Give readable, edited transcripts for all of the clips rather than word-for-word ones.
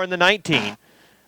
In the 19.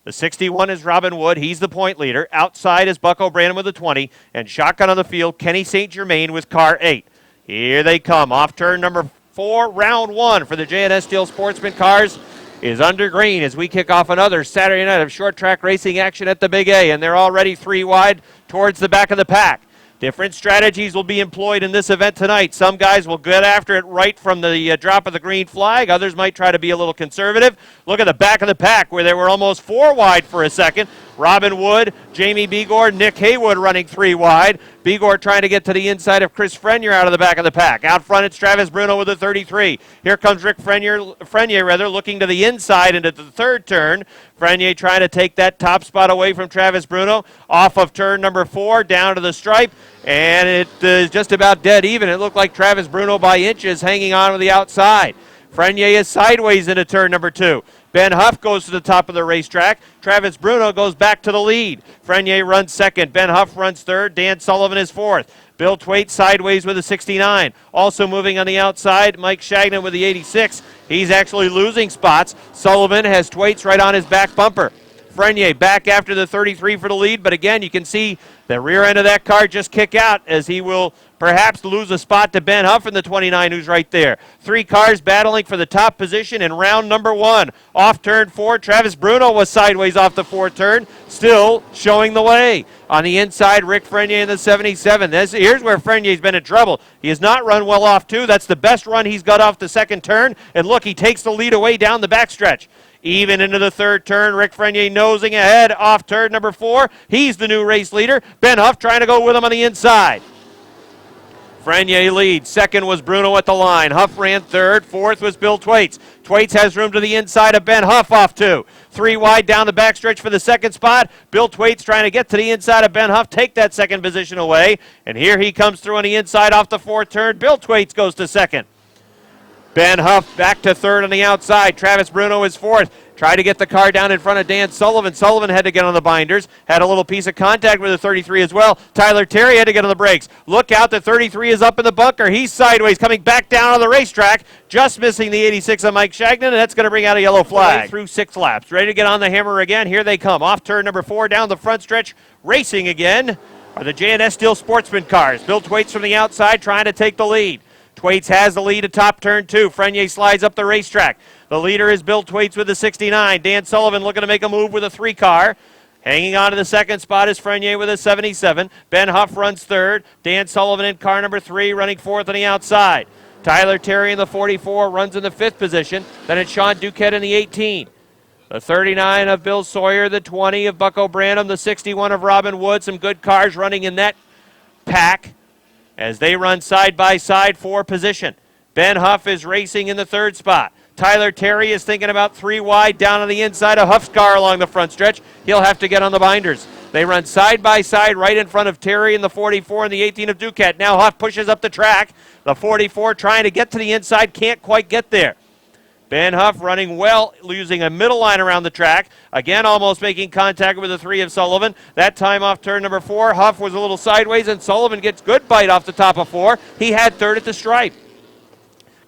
The 61 is Robin Wood. He's the point leader. Outside is Buck O'Brien with the 20. And shotgun on the field, Kenny St. Germain with car 8. Here they come. Off turn number 4, round 1 for the J&S Steel Sportsman cars is under green as we kick off another Saturday night of short track racing action at the Big A. And they're already 3 wide towards the back of the pack. Different strategies will be employed in this event tonight. Some guys will get after it right from the drop of the green flag. Others might try to be a little conservative. Look at the back of the pack where they were almost 4 wide for a second. Robin Wood, Jamie Begor, Nick Haywood running 3 wide. Begor trying to get to the inside of Chris Frenier out of the back of the pack. Out front, it's Travis Bruno with a 33. Here comes Rick Frenier looking to the inside into the third turn. Frenier trying to take that top spot away from Travis Bruno. Off of turn number 4, down to the stripe. And it is just about dead even. It looked like Travis Bruno by inches hanging on to the outside. Frenier is sideways into turn number 2. Ben Huff goes to the top of the racetrack. Travis Bruno goes back to the lead. Frenier runs second. Ben Huff runs third. Dan Sullivan is fourth. Bill Twait sideways with a 69. Also moving on the outside, Mike Shagnon with the 86. He's actually losing spots. Sullivan has Twaits right on his back bumper. Frenier back after the 33 for the lead, but again, you can see the rear end of that car just kick out as he will perhaps lose a spot to Ben Huff in the 29 who's right there. 3 cars battling for the top position in round number 1. Off turn 4, Travis Bruno was sideways off the 4th turn, still showing the way. On the inside, Rick Frenier in the 77. Here's where Frenier's been in trouble. He has not run well off 2. That's the best run he's got off the 2nd turn. And look, he takes the lead away down the backstretch. Even into the 3rd turn, Rick Frenier nosing ahead off turn number 4. He's the new race leader. Ben Huff trying to go with him on the inside. Frenier leads. 2nd was Bruno at the line. Huff ran 3rd. 4th was Bill Twaits. Twaits has room to the inside of Ben Huff off 2. 3 wide down the backstretch for the 2nd spot. Bill Twaits trying to get to the inside of Ben Huff, take that 2nd position away. And here he comes through on the inside off the 4th turn. Bill Twaits goes to 2nd. Ben Huff back to 3rd on the outside. Travis Bruno is 4th. Tried to get the car down in front of Dan Sullivan. Sullivan had to get on the binders. Had a little piece of contact with the 33 as well. Tyler Terry had to get on the brakes. Look out, the 33 is up in the bunker. He's sideways, coming back down on the racetrack. Just missing the 86 of Mike Shagnon, and that's going to bring out a yellow flag. Through 6 laps. Ready to get on the hammer again. Here they come. Off turn number 4, down the front stretch. Racing again are the J&S Steel Sportsman cars. Bill Twaits from the outside trying to take the lead. Twaits has the lead at top turn 2. Frenier slides up the racetrack. The leader is Bill Twaits with the 69. Dan Sullivan looking to make a move with a 3 car. Hanging on to the 2nd spot is Frenier with a 77. Ben Huff runs 3rd. Dan Sullivan in car number 3, running 4th on the outside. Tyler Terry in the 44 runs in the 5th position. Then it's Sean Duquette in the 18. The 39 of Bill Sawyer, the 20 of Buck O'Brien, the 61 of Robin Wood. Some good cars running in that pack as they run side by side for position. Ben Huff is racing in the 3rd spot. Tyler Terry is thinking about 3 wide down on the inside of Huff's car along the front stretch. He'll have to get on the binders. They run side by side right in front of Terry in the 44 and the 18 of Duquette. Now Huff pushes up the track. The 44 trying to get to the inside, can't quite get there. Ben Huff running well, using a middle line around the track. Again, almost making contact with the 3 of Sullivan. That time off turn number 4, Huff was a little sideways, and Sullivan gets good bite off the top of 4. He had 3rd at the stripe.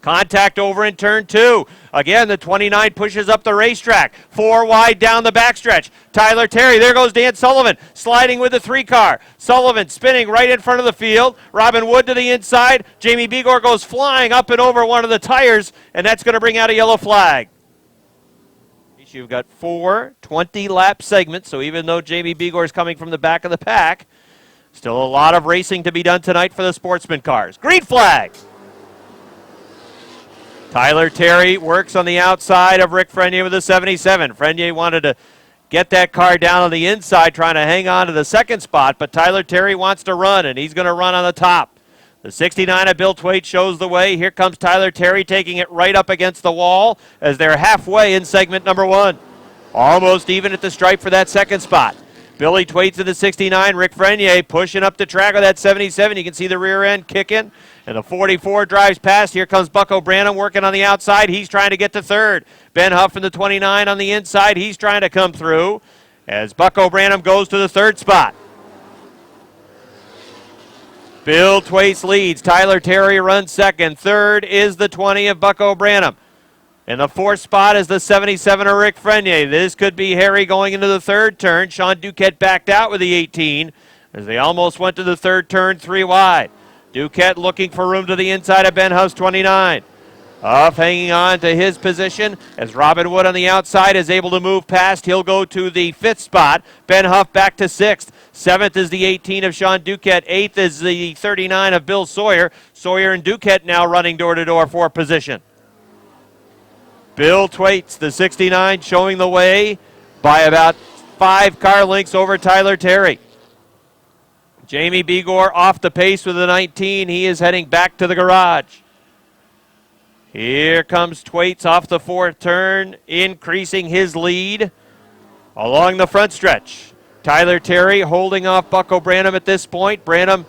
Contact over in turn 2. Again, the 29 pushes up the racetrack. 4 wide down the backstretch. Tyler Terry, there goes Dan Sullivan, sliding with the 3 car. Sullivan spinning right in front of the field. Robin Wood to the inside. Jamie Begor goes flying up and over one of the tires, and that's going to bring out a yellow flag. You've got 4 20-lap segments, so even though Jamie Begor is coming from the back of the pack, still a lot of racing to be done tonight for the sportsman cars. Green flag! Tyler Terry works on the outside of Rick Frenier with a 77. Frenier wanted to get that car down on the inside, trying to hang on to the 2nd spot, but Tyler Terry wants to run, and he's going to run on the top. The 69 of Bill Twait shows the way. Here comes Tyler Terry taking it right up against the wall as they're halfway in segment number 1. Almost even at the stripe for that 2nd spot. Billy Twaits in the 69, Rick Frenier pushing up the track with that 77. You can see the rear end kicking. And the 44 drives past. Here comes Buck O'Brien working on the outside. He's trying to get to 3rd. Ben Huff in the 29 on the inside. He's trying to come through as Buck O'Brien goes to the 3rd spot. Bill Twaits leads. Tyler Terry runs 2nd. 3rd is the 20 of Buck O'Brien. In the fourth spot is the 77 of Rick Frenier. This could be hairy going into the third turn. Sean Duquette backed out with the 18 as they almost went to the third turn 3 wide. Duquette looking for room to the inside of Ben Huff's 29. Huff hanging on to his position as Robin Wood on the outside is able to move past. He'll go to the 5th spot. Ben Huff back to 6th. 7th is the 18 of Sean Duquette. 8th is the 39 of Bill Sawyer. Sawyer and Duquette now running door-to-door for position. Bill Thwaites, the 69, showing the way by about 5 car lengths over Tyler Terry. Jamie Begor off the pace with the 19. He is heading back to the garage. Here comes Thwaites off the 4th turn, increasing his lead along the front stretch. Tyler Terry holding off Bucko Branham at this point. Branham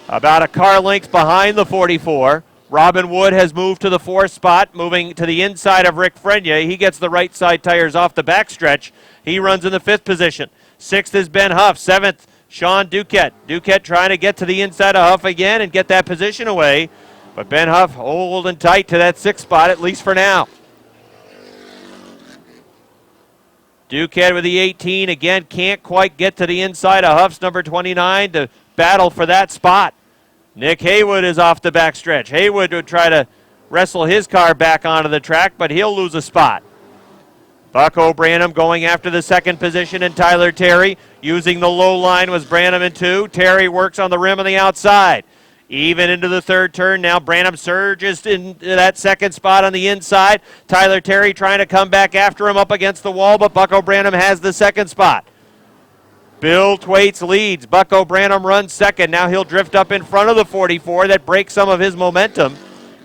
about a car length behind the 44. Robin Wood has moved to the 4th spot, moving to the inside of Rick Frenier. He gets the right side tires off the backstretch. He runs in the 5th position. 6th is Ben Huff. 7th, Sean Duquette. Duquette trying to get to the inside of Huff again and get that position away. But Ben Huff holding tight to that 6th spot, at least for now. Duquette with the 18, again, can't quite get to the inside of Huff's number 29 to battle for that spot. Nick Haywood is off the backstretch. Haywood would try to wrestle his car back onto the track, but he'll lose a spot. Bucko Branham going after the 2nd position, and Tyler Terry using the low line was Branham in 2. Terry works on the rim on the outside. Even into the 3rd turn now. Branham surges into that 2nd spot on the inside. Tyler Terry trying to come back after him up against the wall, but Bucko Branham has the 2nd spot. Bill Thwaites leads. Bucko Branham runs 2nd. Now he'll drift up in front of the 44. That breaks some of his momentum.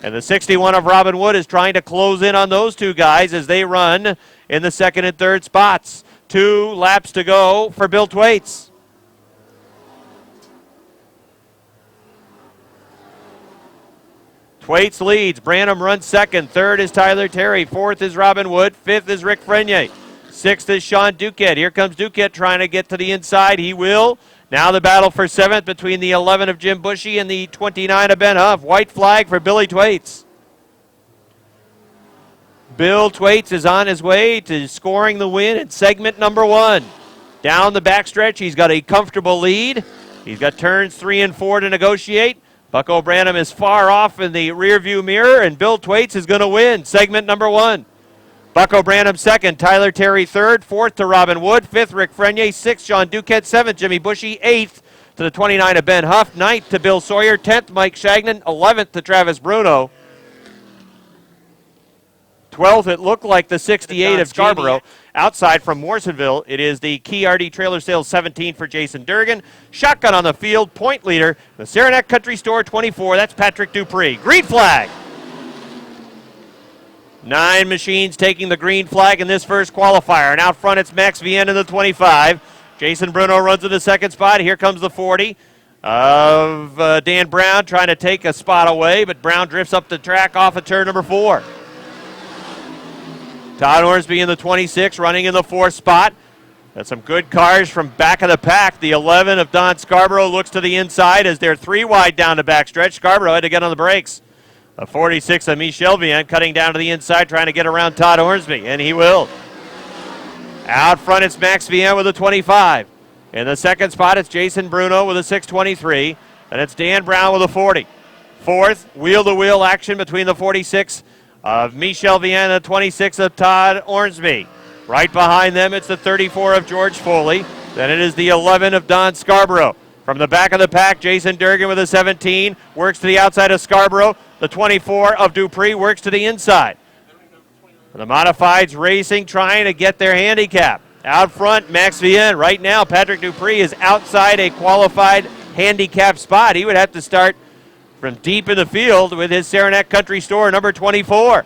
And the 61 of Robin Wood is trying to close in on those two guys as they run in the 2nd and 3rd spots. 2 laps to go for Bill Thwaites. Thwaites leads. Branham runs 2nd. 3rd is Tyler Terry. 4th is Robin Wood. 5th is Rick Frenier. 6th is Sean Duquette. Here comes Duquette trying to get to the inside. He will. Now the battle for 7th between the 11 of Jim Bushy and the 29 of Ben Huff. White flag for Billy Thwaites. Bill Thwaites is on his way to scoring the win in segment number 1. Down the backstretch, he's got a comfortable lead. He's got turns 3 and 4 to negotiate. Bucko Branham is far off in the rearview mirror, and Bill Thwaites is going to win segment number 1. Bucko Branham 2nd, Tyler Terry 3rd, 4th to Robin Wood, 5th Rick Frenier, 6th Sean Duquette, 7th Jimmy Bushy, 8th to the 29 of Ben Huff, 9th to Bill Sawyer, 10th Mike Shagnon, 11th to Travis Bruno. 12th, it looked like the 68 of Scarborough. Outside from Morrisonville, it is the Key RD Trailer Sales 17 for Jason Durgan. Shotgun on the field, point leader, the Saranac Country Store 24. That's Patrick Dupree. Green flag. 9 machines taking the green flag in this first qualifier. And out front, it's Max Vienne in the 25. Jason Bruno runs in the 2nd spot. Here comes the 40 of Dan Brown trying to take a spot away, but Brown drifts up the track off of turn number 4. Todd Ormsby in the 26, running in the 4th spot. That's some good cars from back of the pack. The 11 of Don Scarborough looks to the inside as they're 3 wide down the backstretch. Scarborough had to get on the brakes. A 46 of Michel Vienne cutting down to the inside, trying to get around Todd Ormsby, and he will. Out front, it's Max Vienne with a 25. In the 2nd spot, it's Jason Bruno with a 623, and it's Dan Brown with a 40. 4th, wheel-to-wheel action between the 46 of Michel Vienne and the 26 of Todd Ormsby. Right behind them, it's the 34 of George Foley. Then it is the 11 of Don Scarborough. From the back of the pack, Jason Durgan with a 17, works to the outside of Scarborough. The 24 of Dupree works to the inside. The modifieds racing, trying to get their handicap. Out front, Max Vienne. Right now, Patrick Dupree is outside a qualified handicap spot. He would have to start from deep in the field with his Saranac Country Store, number 24.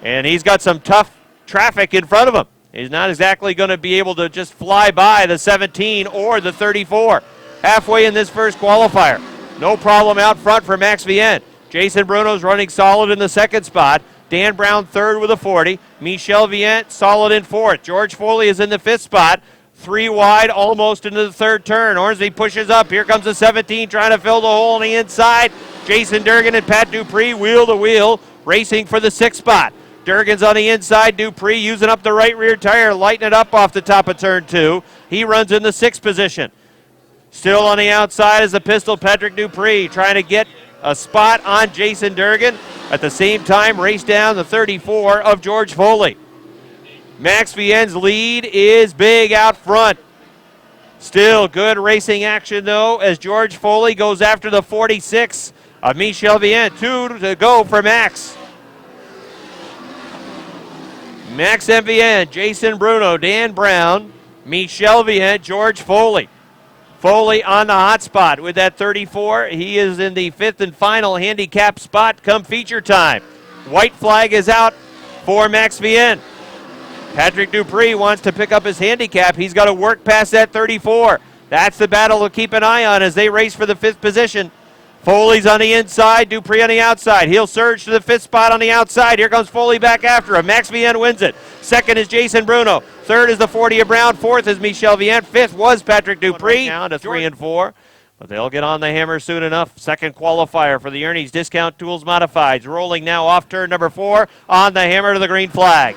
And he's got some tough traffic in front of him. He's not exactly going to be able to just fly by the 17 or the 34. Halfway in this first qualifier. No problem out front for Max Vienne. Jason Bruno's running solid in the 2nd spot. Dan Brown 3rd with a 40. Michel Vienne solid in 4th. George Foley is in the 5th spot. 3 wide, almost into the 3rd turn. Ormsby pushes up. Here comes the 17 trying to fill the hole on the inside. Jason Durgan and Pat Dupree wheel to wheel, racing for the 6th spot. Durgan's on the inside. Dupree using up the right rear tire, lighting it up off the top of turn 2. He runs in the 6th position. Still on the outside is the pistol, Patrick Dupree, trying to get a spot on Jason Durgan. At the same time, race down the 34 of George Foley. Max Vienne's lead is big out front. Still good racing action, though, as George Foley goes after the 46 of Michel Vienne. 2 to go for Max. Max and Vienne, Jason Bruno, Dan Brown, Michel Vienne, George Foley. Foley on the hot spot with that 34. He is in the 5th and final handicap spot come feature time. White flag is out for Max Vienne. Patrick Dupree wants to pick up his handicap. He's got to work past that 34. That's the battle to keep an eye on as they race for the 5th position. Foley's on the inside, Dupree on the outside. He'll surge to the 5th spot on the outside. Here comes Foley back after him. Max Vienne wins it. 2nd is Jason Bruno. 3rd is the 40 of Brown. 4th is Michel Vienne. 5th was Patrick Dupree. Down to 3 and 4. But they'll get on the hammer soon enough. 2nd qualifier for the Ernie's Discount Tools Modifieds. Rolling now off turn number 4 on the hammer to the green flag.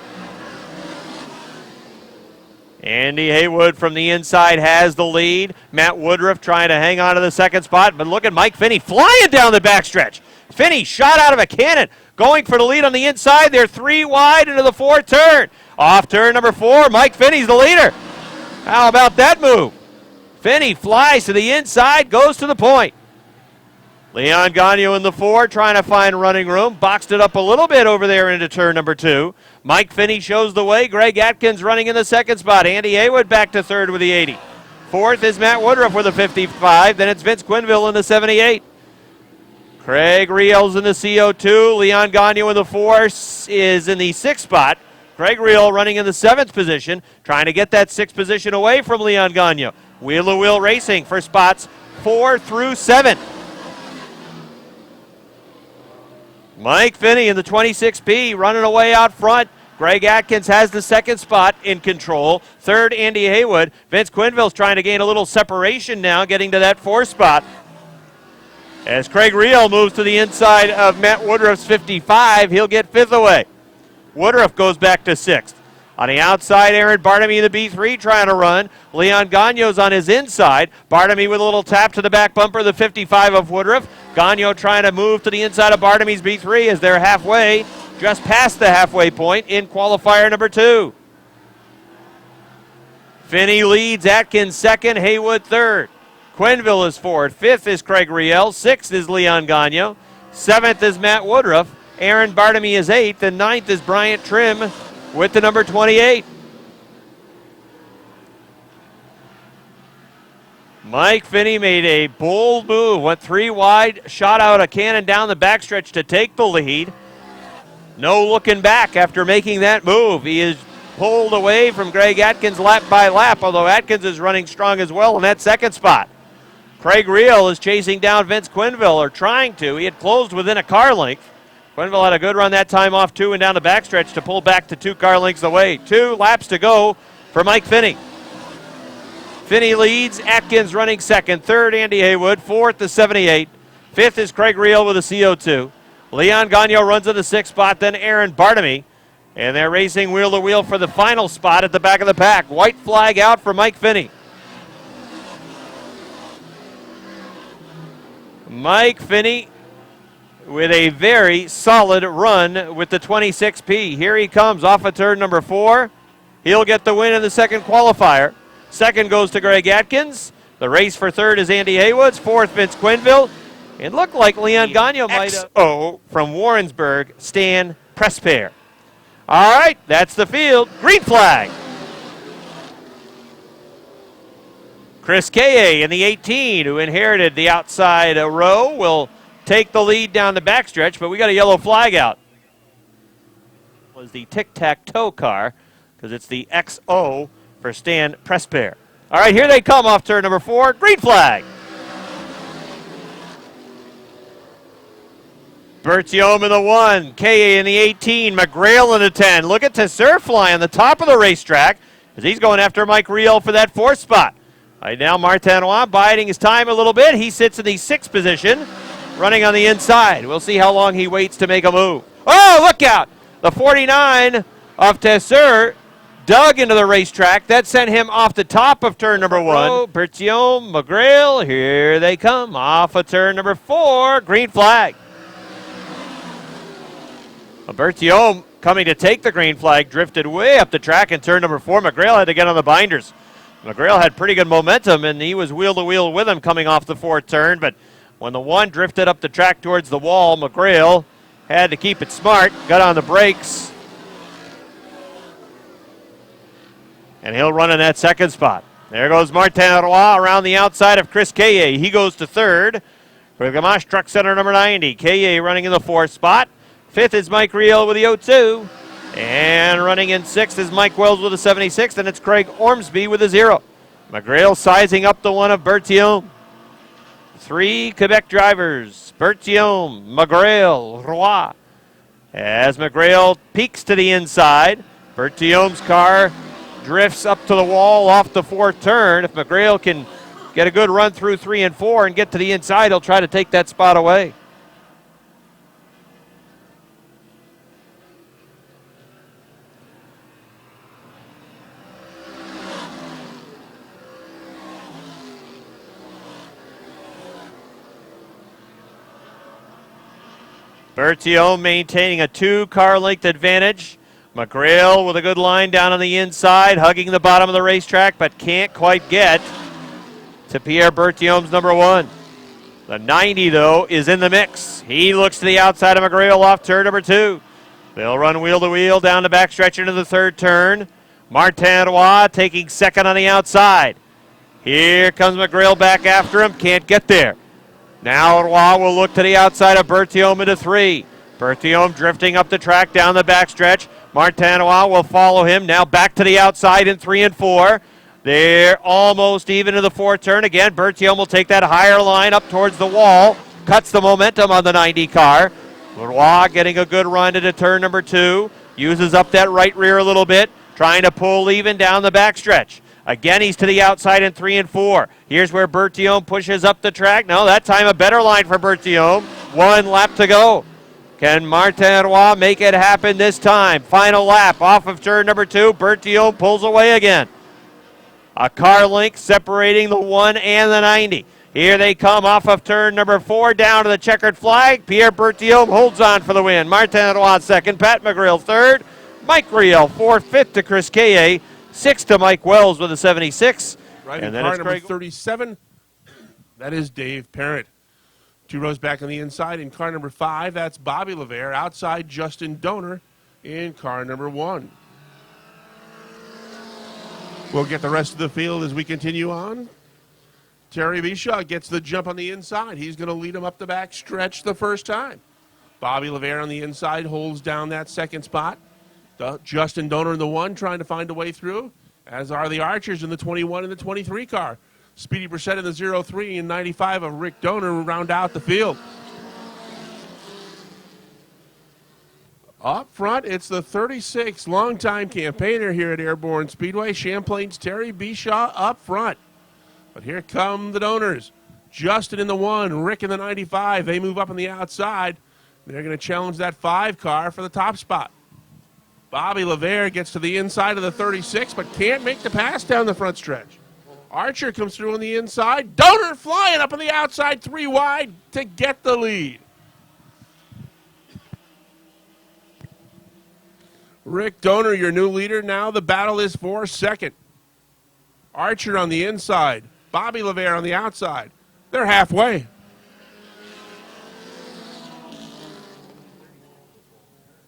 Andy Haywood from the inside has the lead. Matt Woodruff trying to hang on to the 2nd spot, but look at Mike Finney flying down the backstretch. Finney shot out of a cannon, going for the lead on the inside. They're 3 wide into the 4th turn. Off turn number 4, Mike Finney's the leader. How about that move? Finney flies to the inside, goes to the point. Leon Gagnon in the 4, trying to find running room. Boxed it up a little bit over there into turn number 2. Mike Finney shows the way. Greg Atkins running in the 2nd spot. Andy Haywood back to 3rd with the 80. 4th is Matt Woodruff with a 55. Then it's Vince Quinville in the 78. Craig Riel's in the CO2. Leon Gagnon in the 4 is in the 6th spot. Craig Riel running in the 7th position, trying to get that 6th position away from Leon Gagnon. Wheel-to-wheel racing for spots 4 through 7. Mike Finney in the 26P running away out front. Greg Atkins has the 2nd spot in control. 3rd, Andy Haywood. Vince Quinville's trying to gain a little separation now, getting to that 4th spot. As Craig Riel moves to the inside of Matt Woodruff's 55, he'll get 5th away. Woodruff goes back to 6th. On the outside, Aaron Bartamy in the B3 trying to run. Leon Gagnon's on his inside. Bartamy with a little tap to the back bumper, the 55 of Woodruff. Gagnon trying to move to the inside of Bartamy's B3 as they're halfway, just past the halfway point in qualifier number 2. Finney leads, Atkins 2nd, Haywood 3rd. Quinville is 4th, 5th is Craig Riel, 6th is Leon Gagnon, 7th is Matt Woodruff, Aaron Bartamy is 8th, and 9th is Bryant Trim with the number 28. Mike Finney made a bold move, went 3 wide, shot out a cannon down the backstretch to take the lead. No looking back after making that move. He is pulled away from Greg Atkins lap by lap, although Atkins is running strong as well in that 2nd spot. Craig Riel is chasing down Vince Quinville, or trying to. He had closed within a car length. Quinville had a good run that time off 2 and down the backstretch to pull back to 2 car lengths away. 2 laps to go for Mike Finney. Finney leads, Atkins running 2nd, 3rd Andy Haywood, 4th the 78, 5th is Craig Riel with a CO2. Leon Gagnon runs in the 6th spot, then Aaron Bartamy, and they're racing wheel-to-wheel for the final spot at the back of the pack. White flag out for Mike Finney. Mike Finney with a very solid run with the 26P. Here he comes off of turn number 4. He'll get the win in the 2nd qualifier. 2nd goes to Greg Atkins. The race for 3rd is Andy Haywood. 4th, Vince Quinville. It looked like Leon Gagnon might have. From Warrensburg, Stan Prespair. All right, that's the field. Green flag. Chris Kaye in the 18, who inherited the outside row, will take the lead down the backstretch, but we got a yellow flag out. Was the tic-tac-toe car, because it's the XO for Stan Prespair. All right, here they come off turn number 4. Green flag. Bertiome in the 1, Kaye in the 18, McGrail in the 10. Look at Tesser fly on the top of the racetrack as he's going after Mike Riel for that 4th spot. Right now, Martinois biding his time a little bit. He sits in the 6th position, running on the inside. We'll see how long he waits to make a move. Oh, look out! The 49 of Tesseur dug into the racetrack. That sent him off the top of turn number 1. Bertillon, McGrail, here they come off of turn number 4. Green flag. Bertillon coming to take the green flag, drifted way up the track in turn number 4. McGrail had to get on the binders. McGrail had pretty good momentum, and he was wheel-to-wheel with him coming off the 4th turn, but when the 1 drifted up the track towards the wall, McGrail had to keep it smart, got on the brakes, and he'll run in that 2nd spot. There goes Martin Roy around the outside of Chris Caillet. He goes to 3rd for Gamache Truck Center number 90. Caillet running in the 4th spot. 5th is Mike Riel with the 02. And running in 6th is Mike Wells with a 76, and it's Craig Ormsby with a 0. McGrail sizing up the 1 of Bertillon. 3 Quebec drivers, Bertillon, McGrail, Roy. As McGrail peeks to the inside, Bertillon's car drifts up to the wall off the 4th turn. If McGrail can get a good run through 3 and 4 and get to the inside, he'll try to take that spot away. Bertillon maintaining a 2-car length advantage. McGrail with a good line down on the inside, hugging the bottom of the racetrack, but can't quite get to Pierre Bertillon's number 1. The 90, though, is in the mix. He looks to the outside of McGrail off turn number 2. They'll run wheel-to-wheel down the backstretch into the 3rd turn. Martin Roy taking 2nd on the outside. Here comes McGrail back after him, can't get there. Now Roy will look to the outside of Bertillon into 3. Bertillon drifting up the track down the backstretch. Martin Roy will follow him. Now back to the outside in 3 and 4. They're almost even to the 4th turn. Again, Bertillon will take that higher line up towards the wall. Cuts the momentum on the 90 car. Roy getting a good run into turn number 2. Uses up that right rear a little bit. Trying to pull even down the backstretch. Again, he's to the outside in 3 and 4. Here's where Bertillon pushes up the track. No, that time a better line for Bertillon. 1 lap to go. Can Martin Roy make it happen this time? Final lap off of turn number 2. Bertillon pulls away again. A car length separating the 1 and the 90. Here they come off of turn number 4 down to the checkered flag. Pierre Bertillon holds on for the win. Martin Roy 2nd, Pat McGrail 3rd, Mike Riel 4th, 5th to Chris Caillet, 6th to Mike Wells with a 76. Right, and then car number 37, that is Dave Parent. 2 rows back on the inside. In car number 5, that's Bobby Levere. Outside, Justin Donor in car number 1. We'll get the rest of the field as we continue on. Terry Bishaw gets the jump on the inside. He's going to lead him up the back stretch the first time. Bobby Levere on the inside holds down that 2nd spot. Justin Donor in the 1 trying to find a way through, as are the Archers in the 21 and the 23 car. Speedy Brissett in the 03 and 95 of Rick Donor round out the field. Up front, it's the 36, longtime campaigner here at Airborne Speedway, Champlain's Terry Bishaw up front. But here come the Donors. Justin in the 1, Rick in the 95. They move up on the outside. They're going to challenge that 5 car for the top spot. Bobby Levere gets to the inside of the 36, but can't make the pass down the front stretch. Archer comes through on the inside. Donor flying up on the outside 3 wide to get the lead. Rick Donor, your new leader. Now the battle is for 2nd. Archer on the inside. Bobby Levere on the outside. They're halfway.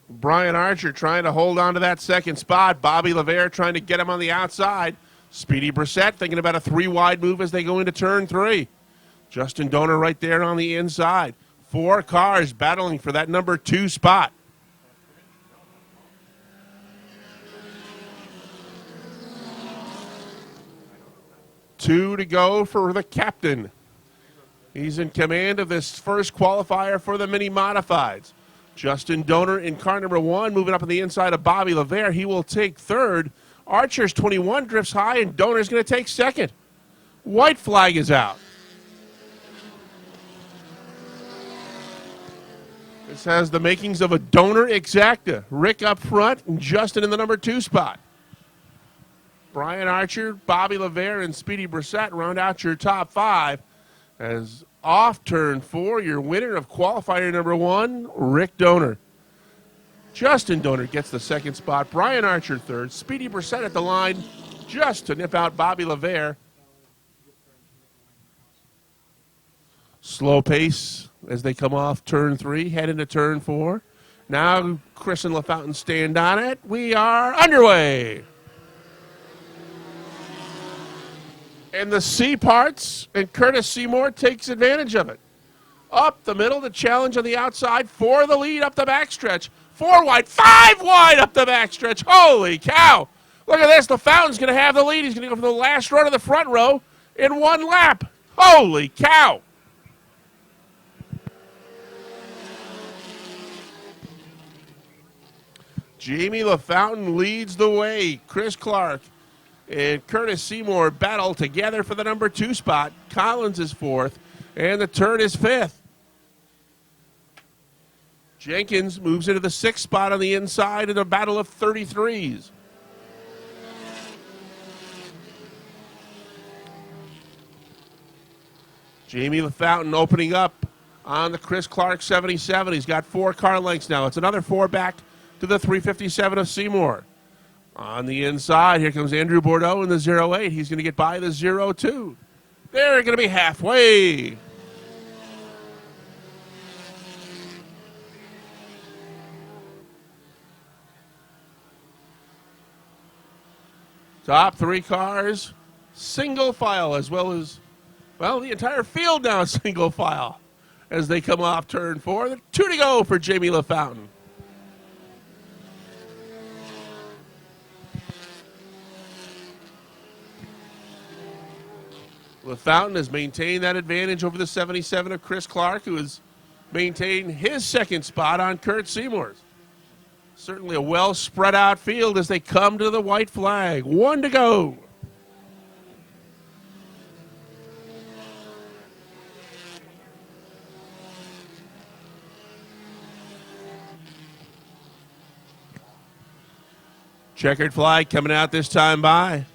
Brian Archer trying to hold on to that 2nd spot. Bobby Levere trying to get him on the outside. Speedy Brissett thinking about a 3 wide move as they go into turn 3. Justin Donor right there on the inside. 4 cars battling for that number 2 spot. Two to go for the captain. He's in command of this first qualifier for the mini modifieds. Justin Donor in car number 1, moving up on the inside of Bobby Levere. He will take 3rd. Archer's 21 drifts high, and Donor's going to take 2nd. White flag is out. This has the makings of a donor exacta. Rick up front and Justin in the number 2 spot. Brian Archer, Bobby LeVere, and Speedy Brissett round out your top 5. As off turn 4, your winner of qualifier number 1, Rick Donor. Justin Donor gets the 2nd spot. Brian Archer 3rd. Speedy Brissett at the line just to nip out Bobby LeVere. Slow pace as they come off turn 3, head into turn 4. Now Chris and LaFountain stand on it. We are underway. And the C parts, and Curtis Seymour takes advantage of it. Up the middle, the challenge on the outside, 4 the lead up the backstretch. 4 wide, 5 wide up the backstretch. Holy cow. Look at this. LaFountain's going to have the lead. He's going to go from the last row to the front row in 1 lap. Holy cow. Jamie LaFountain leads the way. Chris Clark and Curtis Seymour battle together for the number 2 spot. Collins is 4th, and the turn is 5th. Jenkins moves into the 6th spot on the inside in a battle of 33s. Jamie LaFountain opening up on the Chris Clark 77. He's got 4 car lengths now. It's another 4 back to the 357 of Seymour. On the inside, here comes Andrew Bordeaux in the 08. He's going to get by the 02. They're going to be halfway. Top 3 cars, single file, as well as, well, the entire field now is single file as they come off turn 4. 2 to go for Jamie LaFountain. LaFountain has maintained that advantage over the 77 of Chris Clark, who has maintained his 2nd spot on Kurt Seymour's. Certainly a well spread out field as they come to the white flag. 1 to go. Checkered flag coming out this time by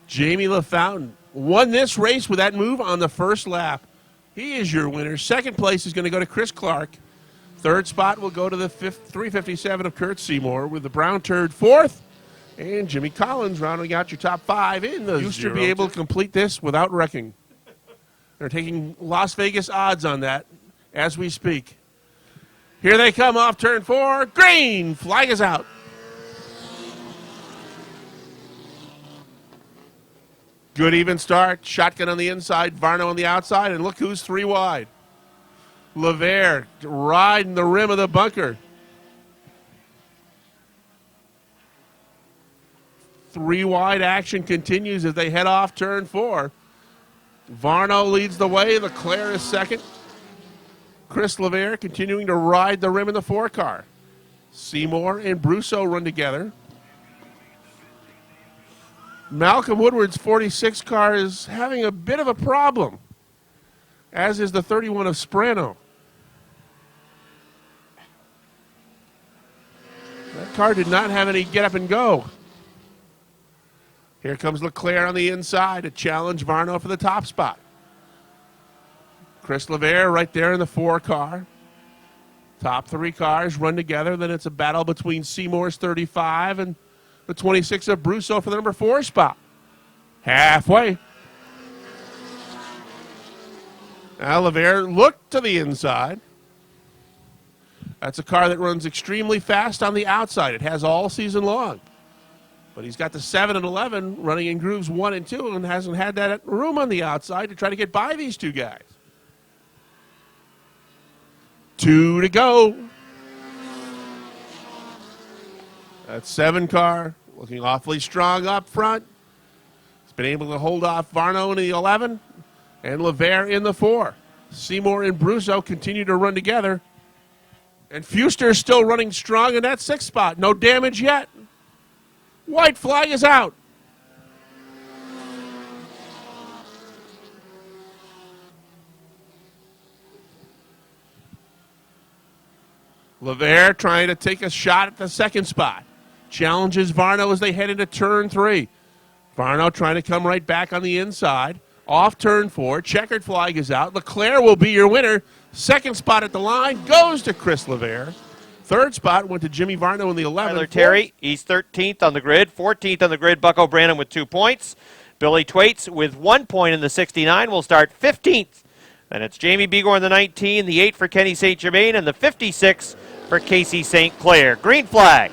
Jamie LaFountain. Won this race with that move on the first lap. He is your winner. 2nd place is going to go to Chris Clark. 3rd spot will go to the 357 of Kurt Seymour with the brown turd 4th. And Jimmy Collins rounding out your top 5 in the used to be able to complete this without wrecking. They're taking Las Vegas odds on that as we speak. Here they come off turn 4. Green flag is out. Good even start. Shotgun on the inside, Varno on the outside, and look who's 3 wide. LeVere riding the rim of the bunker. 3 wide action continues as they head off turn 4. Varno leads the way. Leclerc is 2nd. Chris LeVere continuing to ride the rim in the 4 car. Seymour and Brousseau run together. Malcolm Woodward's 46 car is having a bit of a problem, as is the 31 of Sprano. That car did not have any get up and go. Here comes Leclerc on the inside to challenge Varno for the top spot. Chris LeVere right there in the 4 car. Top 3 cars run together. Then it's a battle between Seymour's 35 and the 26 of Brousseau for the number 4 spot. Halfway. Now LeVere looked to the inside. That's a car that runs extremely fast on the outside. It has all season long. But he's got the 7 and 11 running in grooves 1 and 2 and hasn't had that room on the outside to try to get by these 2 guys. 2 to go. That 7 car looking awfully strong up front. He's been able to hold off Varno in the 11 and LeVere in the 4. Seymour and Brousseau continue to run together. And Fuster is still running strong in that 6th spot. No damage yet. White flag is out. LeVere trying to take a shot at the second spot. Challenges Varno as they head into turn 3. Varno trying to come right back on the inside. Off turn 4. Checkered flag is out. LeClaire will be your winner. Second spot at the line goes to Chris LeVere. Third spot went to Jimmy Varno in the 11th. Tyler Terry, he's 13th on the grid. 14th on the grid, Buck O'Brien with 2 points. Billy Twaits with 1 point in the 69 will start 15th. Then it's Jamie Begor in the 19, the 8 for Kenny St. Germain, and the 56 for Casey St. Clair. Green flag.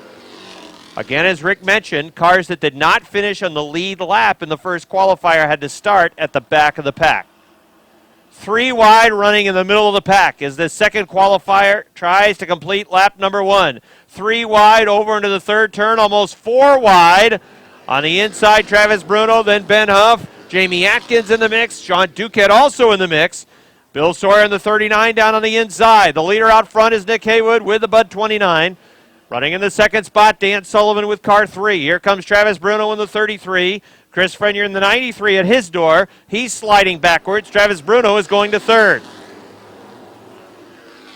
Again, as Rick mentioned, cars that did not finish on the lead lap in the first qualifier had to start at the back of the pack. 3 wide running in the middle of the pack as the second qualifier tries to complete lap number 1. 3 wide over into the third turn, almost 4 wide. On the inside, Travis Bruno, then Ben Huff. Jamie Atkins in the mix. Sean Duquette also in the mix. Bill Sawyer in the 39 down on the inside. The leader out front is Nick Haywood with the Bud 29. Running in the second spot, Dan Sullivan with car 3. Here comes Travis Bruno in the 33. Chris Frenier in the 93 at his door. He's sliding backwards. Travis Bruno is going to third.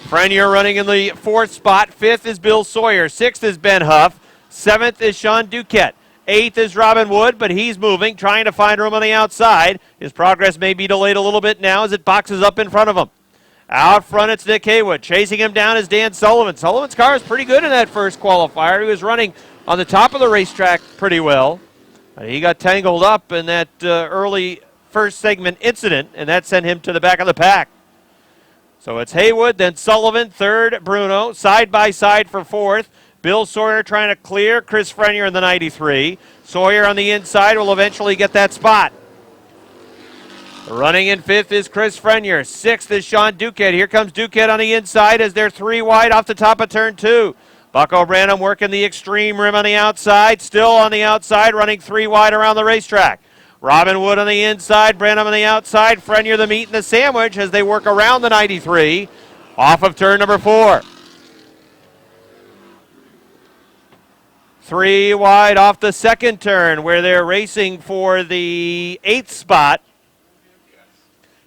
Frenier running in the 4th spot. 5th is Bill Sawyer. 6th is Ben Huff. 7th is Sean Duquette. 8th is Robin Wood, but he's moving, trying to find room on the outside. His progress may be delayed a little bit now as it boxes up in front of him. Out front, it's Nick Haywood. Chasing him down is Dan Sullivan. Sullivan's car is pretty good in that first qualifier. He was running on the top of the racetrack pretty well. He got tangled up in that early first segment incident, and that sent him to the back of the pack. So it's Haywood, then Sullivan, third, Bruno, side by side for 4th. Bill Sawyer trying to clear Chris Frenier in the 93. Sawyer on the inside will eventually get that spot. Running in 5th is Chris Frenier. 6th is Sean Duquette. Here comes Duquette on the inside as they're 3 wide off the top of turn 2. Buck O'Brien working the extreme rim on the outside. Still on the outside, running 3 wide around the racetrack. Robin Wood on the inside, Branham on the outside. Frenier the meat and the sandwich as they work around the 93. Off of turn number 4. 3 wide off the second turn where they're racing for the 8th spot.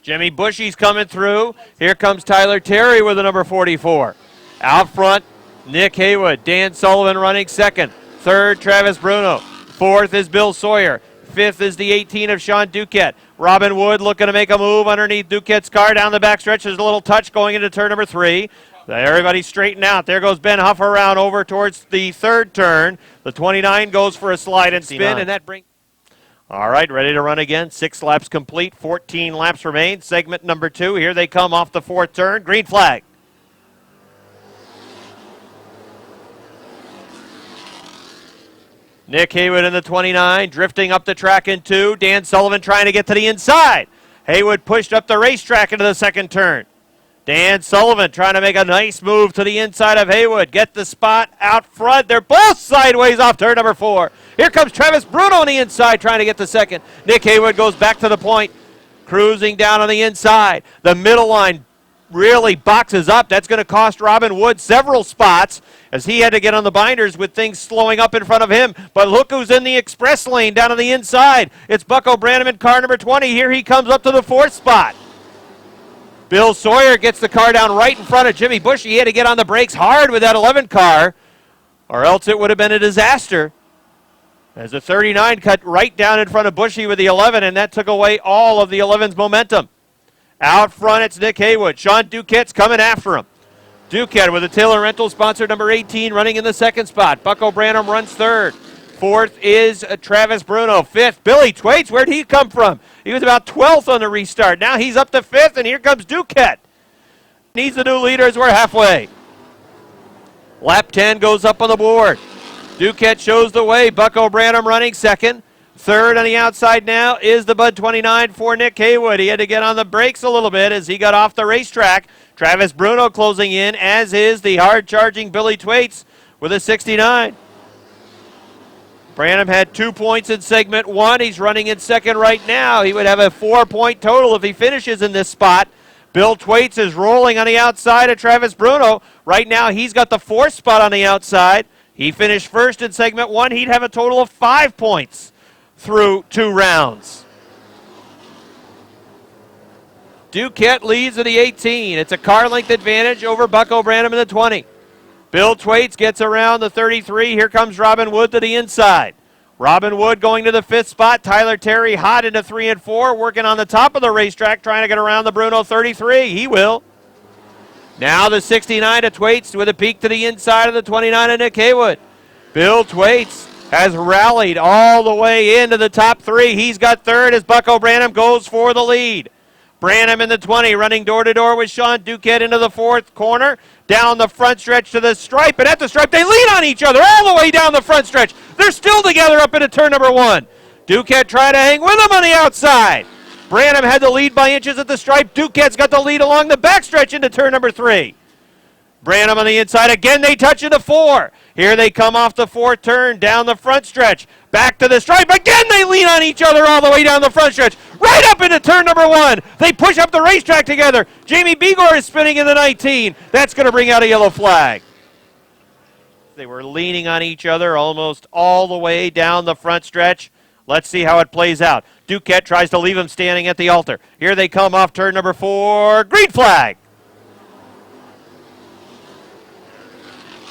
Jimmy Bushy's coming through. Here comes Tyler Terry with the number 44. Out front, Nick Haywood. Dan Sullivan running second. Third, Travis Bruno. 4th is Bill Sawyer. 5th is the 18 of Sean Duquette. Robin Wood looking to make a move underneath Duquette's car down the backstretch. There's a little touch going into turn number 3. Everybody's straightened out. There goes Ben Huff around over towards the third turn. The 29 goes for a slide and spin, and that brings... All right, ready to run again. 6 laps complete, 14 laps remain. Segment number 2, here they come off the 4th turn. Green flag. Nick Haywood in the 29, drifting up the track in 2. Dan Sullivan trying to get to the inside. Haywood pushed up the racetrack into the second turn. Dan Sullivan trying to make a nice move to the inside of Haywood. Get the spot out front. They're both sideways off turn number 4. Here comes Travis Bruno on the inside trying to get the second. Nick Haywood goes back to the point, cruising down on the inside. The middle line really boxes up. That's going to cost Robin Wood several spots as he had to get on the binders with things slowing up in front of him. But look who's in the express lane down on the inside. It's Buck O'Brien in car number 20. Here he comes up to the 4th spot. Bill Sawyer gets the car down right in front of Jimmy Bush. He had to get on the brakes hard with that 11 car, or else it would have been a disaster. As the 39 cut right down in front of Bushy with the 11, and that took away all of the 11's momentum. Out front, it's Nick Haywood. Sean Duquette's coming after him. Duquette with a Taylor Rental sponsor, number 18, running in the 2nd spot. Buck O'Brien runs 3rd. 4th is Travis Bruno. 5th, Billy Twaits. Where'd he come from? He was about 12th on the restart. Now he's up to 5th, and here comes Duquette. Needs the new leader as we're halfway. Lap 10 goes up on the board. Duquette shows the way. Buck O'Brien running 2nd. 3rd on the outside now is the Bud 29 for Nick Haywood. He had to get on the brakes a little bit as he got off the racetrack. Travis Bruno closing in, as is the hard-charging Billy Twaits with a 69. Branham had 2 points in segment 1. He's running in 2nd right now. He would have a 4-point total if he finishes in this spot. Bill Twaits is rolling on the outside of Travis Bruno. Right now he's got the 4th spot on the outside. He finished 1st in segment 1. He'd have a total of 5 points through 2 rounds. Duquette leads at the 18. It's a car length advantage over Buck O'Brien in the 20. Bill Thwaites gets around the 33. Here comes Robin Wood to the inside. Robin Wood going to the 5th spot. Tyler Terry hot into 3 and 4, working on the top of the racetrack, trying to get around the Bruno 33. He will. Now the 69 to Thwaites with a peek to the inside of the 29 of Nick Haywood. Bill Thwaites has rallied all the way into the top 3. He's got 3rd as Bucko Branham goes for the lead. Branham in the 20, running door-to-door with Sean Duquette into the 4th corner. Down the front stretch to the stripe, and at the stripe, they lean on each other all the way down the front stretch. They're still together up into turn number 1. Duquette trying to hang with them on the outside. Branham had the lead by inches at the stripe. Duquette's got the lead along the backstretch into turn number 3. Branham on the inside. Again, they touch into 4. Here they come off the 4th turn, down the front stretch. Back to the stripe. Again, they lean on each other all the way down the front stretch. Right up into turn number 1. They push up the racetrack together. Jamie Begor is spinning in the 19. That's going to bring out a yellow flag. They were leaning on each other almost all the way down the front stretch. Let's see how it plays out. Duquette tries to leave him standing at the altar. Here they come off turn number 4. Green flag.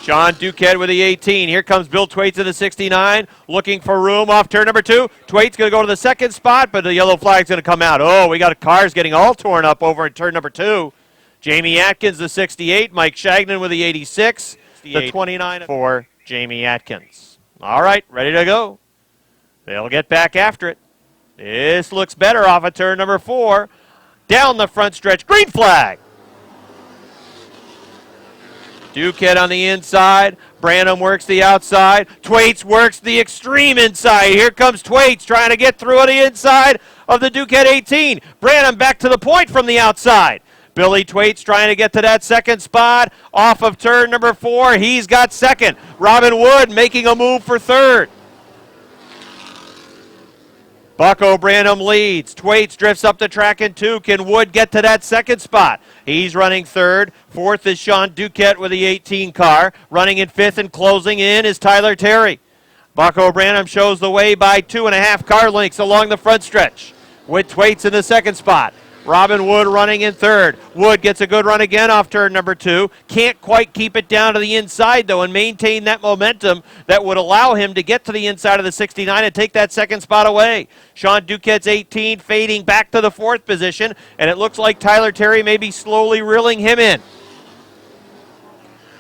Sean Duquette with the 18. Here comes Bill Thwaites in the 69, looking for room off turn number 2. Thwaites going to go to the 2nd spot, but the yellow flag's going to come out. Oh, we got cars getting all torn up over in turn number 2. Jamie Atkins, the 68. Mike Shagnon with the 86. The 29 for Jamie Atkins. All right, ready to go. They'll get back after it. This looks better off of turn number 4. Down the front stretch, green flag. Duquette on the inside. Branham works the outside. Thwaites works the extreme inside. Here comes Thwaites trying to get through on the inside of the Duquette 18. Branham back to the point from the outside. Billy Thwaites trying to get to that 2nd spot off of turn number 4. He's got 2nd. Robin Wood making a move for 3rd. Bucko Branham leads. Thwaites drifts up the track in 2. Can Wood get to that 2nd spot? He's running 3rd. 4th is Sean Duquette with the 18 car. Running in 5th and closing in is Tyler Terry. Bucko Branham shows the way by 2.5 car lengths along the front stretch with Thwaites in the 2nd spot. Robin Wood running in 3rd. Wood gets a good run again off turn number 2. Can't quite keep it down to the inside, though, and maintain that momentum that would allow him to get to the inside of the 69 and take that 2nd spot away. Sean Duquette's 18 fading back to the 4th position, and it looks like Tyler Terry may be slowly reeling him in.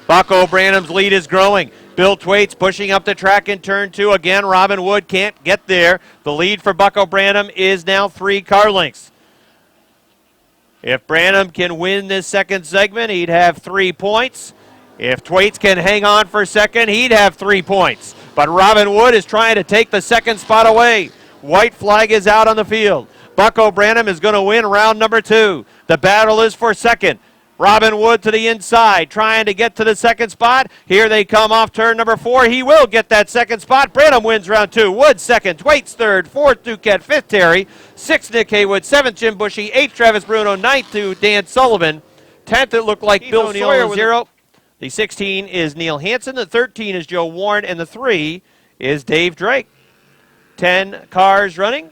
Bucko Branham's lead is growing. Bill Thwaites pushing up the track in turn 2. Again, Robin Wood can't get there. The lead for Bucko Branham is now 3 car lengths. If Branham can win this 2nd segment, he'd have 3 points. If Thwaites can hang on for 2nd, he'd have 3 points. But Robin Wood is trying to take the 2nd spot away. White flag is out on the field. Bucko Branham is going to win round number 2. The battle is for 2nd. Robin Wood to the inside, trying to get to the 2nd spot. Here they come off turn number 4. He will get that 2nd spot. Branham wins round 2. Wood 2nd, Thwaites 3rd, 4th Duquette, 5th Terry, 6th Nick Haywood, 7th Jim Bushy, 8th Travis Bruno, 9th to Dan Sullivan, 10th it looked like Bill Sawyer with 0. The 16 is Neil Hansen, the 13 is Joe Warren, and the 3 is Dave Drake. 10 cars running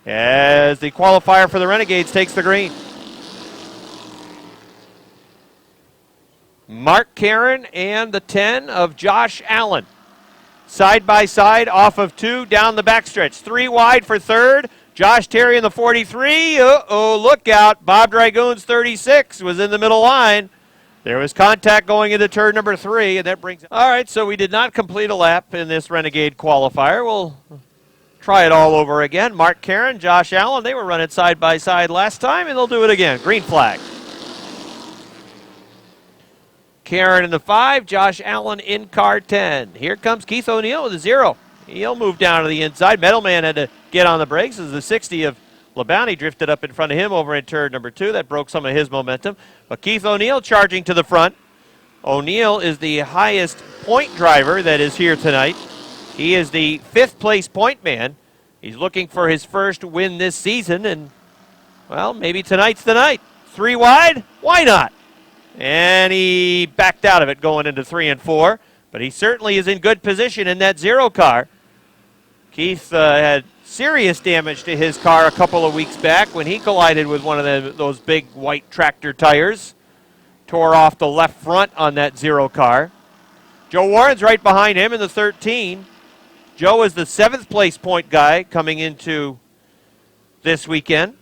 as the qualifier for the Renegades takes the green. Mark Karen and the 10 of Josh Allen. Side by side off of 2 down the backstretch. 3 wide for 3rd. Josh Terry in the 43. Uh-oh, look out. Bob Dragoon's 36 was in the middle line. There was contact going into turn number 3, and that brings... All right, so we did not complete a lap in this Renegade qualifier. We'll try it all over again. Mark Karen, Josh Allen, they were running side by side last time, and they'll do it again. Green flag. Karen in the 5, Josh Allen in car 10. Here comes Keith O'Neill with a 0. He'll move down to the inside. Meadowman had to get on the brakes as the 60 of LeBounty drifted up in front of him over in turn number 2. That broke some of his momentum. But Keith O'Neill charging to the front. O'Neill is the highest point driver that is here tonight. He is the 5th place point man. He's looking for his first win this season, and, well, maybe tonight's the night. 3 wide? Why not? And he backed out of it going into 3 and 4. But he certainly is in good position in that 0 car. Keith had serious damage to his car a couple of weeks back when he collided with one of those big white tractor tires tore off the left front on that 0 car. Joe Warren's right behind him in the 13. Joe is the 7th place point guy coming into this weekend.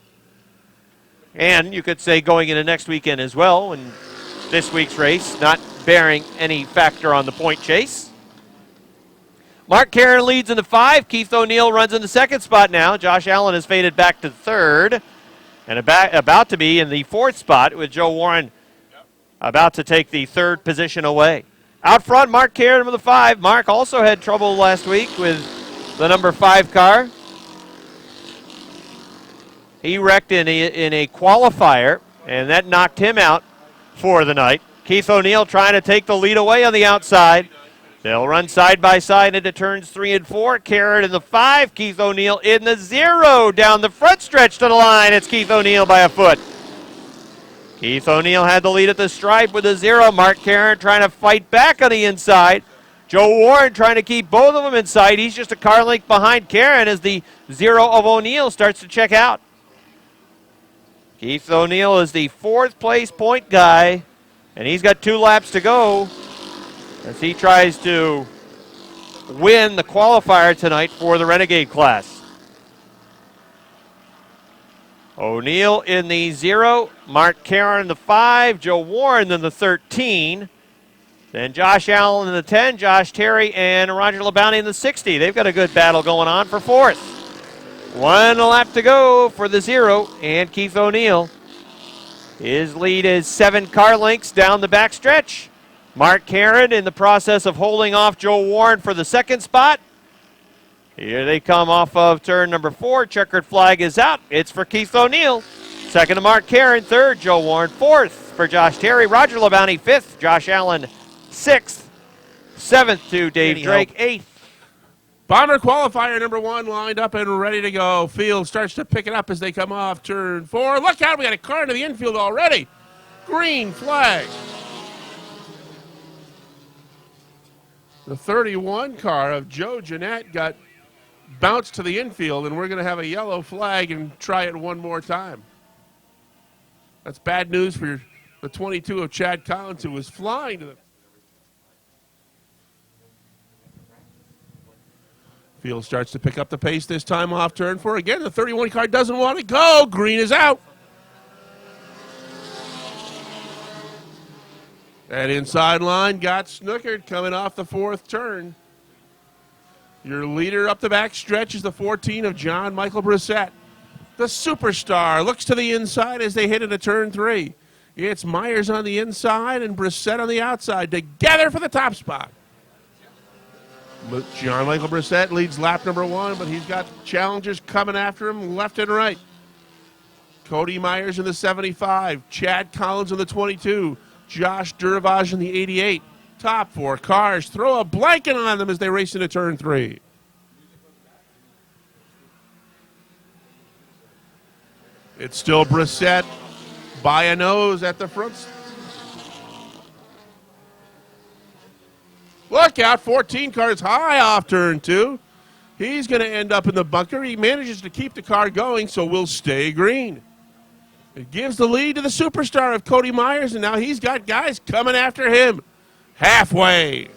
And you could say going into next weekend as well, in this week's race, not bearing any factor on the point chase. Mark Caron leads in the 5. Keith O'Neill runs in the 2nd spot now. Josh Allen has faded back to 3rd. And about to be in the 4th spot with Joe Warren about to take the 3rd position away. Out front, Mark Caron with the 5. Mark also had trouble last week with the number 5 car. He wrecked in a qualifier, and that knocked him out for the night. Keith O'Neill trying to take the lead away on the outside. They'll run side by side into turns 3 and 4. Caron in the 5. Keith O'Neill in the 0 down the front stretch to the line. It's Keith O'Neill by a foot. Keith O'Neill had the lead at the stripe with a 0. Mark Caron trying to fight back on the inside. Joe Warren trying to keep both of them inside. He's just a car length behind Caron as the 0 of O'Neill starts to check out. Keith O'Neill is the 4th place point guy, and he's got 2 laps to go as he tries to win the qualifier tonight for the Renegade class. O'Neill in the 0, Mark Caron in the 5, Joe Warren in the 13, then Josh Allen in the 10, Josh Terry and Roger LeBounty in the 60. They've got a good battle going on for 4th. 1 lap to go for the 0, and Keith O'Neill. His lead is 7 car lengths down the backstretch. Mark Caron in the process of holding off Joe Warren for the 2nd spot. Here they come off of turn number 4. Checkered flag is out. It's for Keith O'Neill. 2nd to Mark Caron. 3rd, Joe Warren. 4th for Josh Terry. Roger LeBounty 5th. Josh Allen 6th. 7th to Dave Drake. 8th. Bomber qualifier number 1 lined up and ready to go. Field starts to pick it up as they come off turn 4. Look out, we got a car into the infield already. Green flag. The 31 car of Joe Jeanette got bounced to the infield, and we're going to have a yellow flag and try it one more time. That's bad news for the 22 of Chad Collins, who was flying to the field. Starts to pick up the pace this time off turn 4. Again, the 31 car doesn't want to go. Green is out. That inside line got snookered coming off the 4th turn. Your leader up the back stretch is the 14 of John Michael Brissett. The superstar looks to the inside as they hit into turn 3. It's Myers on the inside and Brissett on the outside together for the top spot. John Michael Brissett leads lap number 1, but he's got challengers coming after him left and right. Cody Myers in the 75, Chad Collins in the 22, Josh Duravage in the 88. Top 4 cars throw a blanket on them as they race into turn 3. It's still Brissett by a nose at the front. Look out, 14 cars high off turn 2. He's going to end up in the bunker. He manages to keep the car going, so we'll stay green. It gives the lead to the superstar of Cody Myers, and now he's got guys coming after him. Halfway.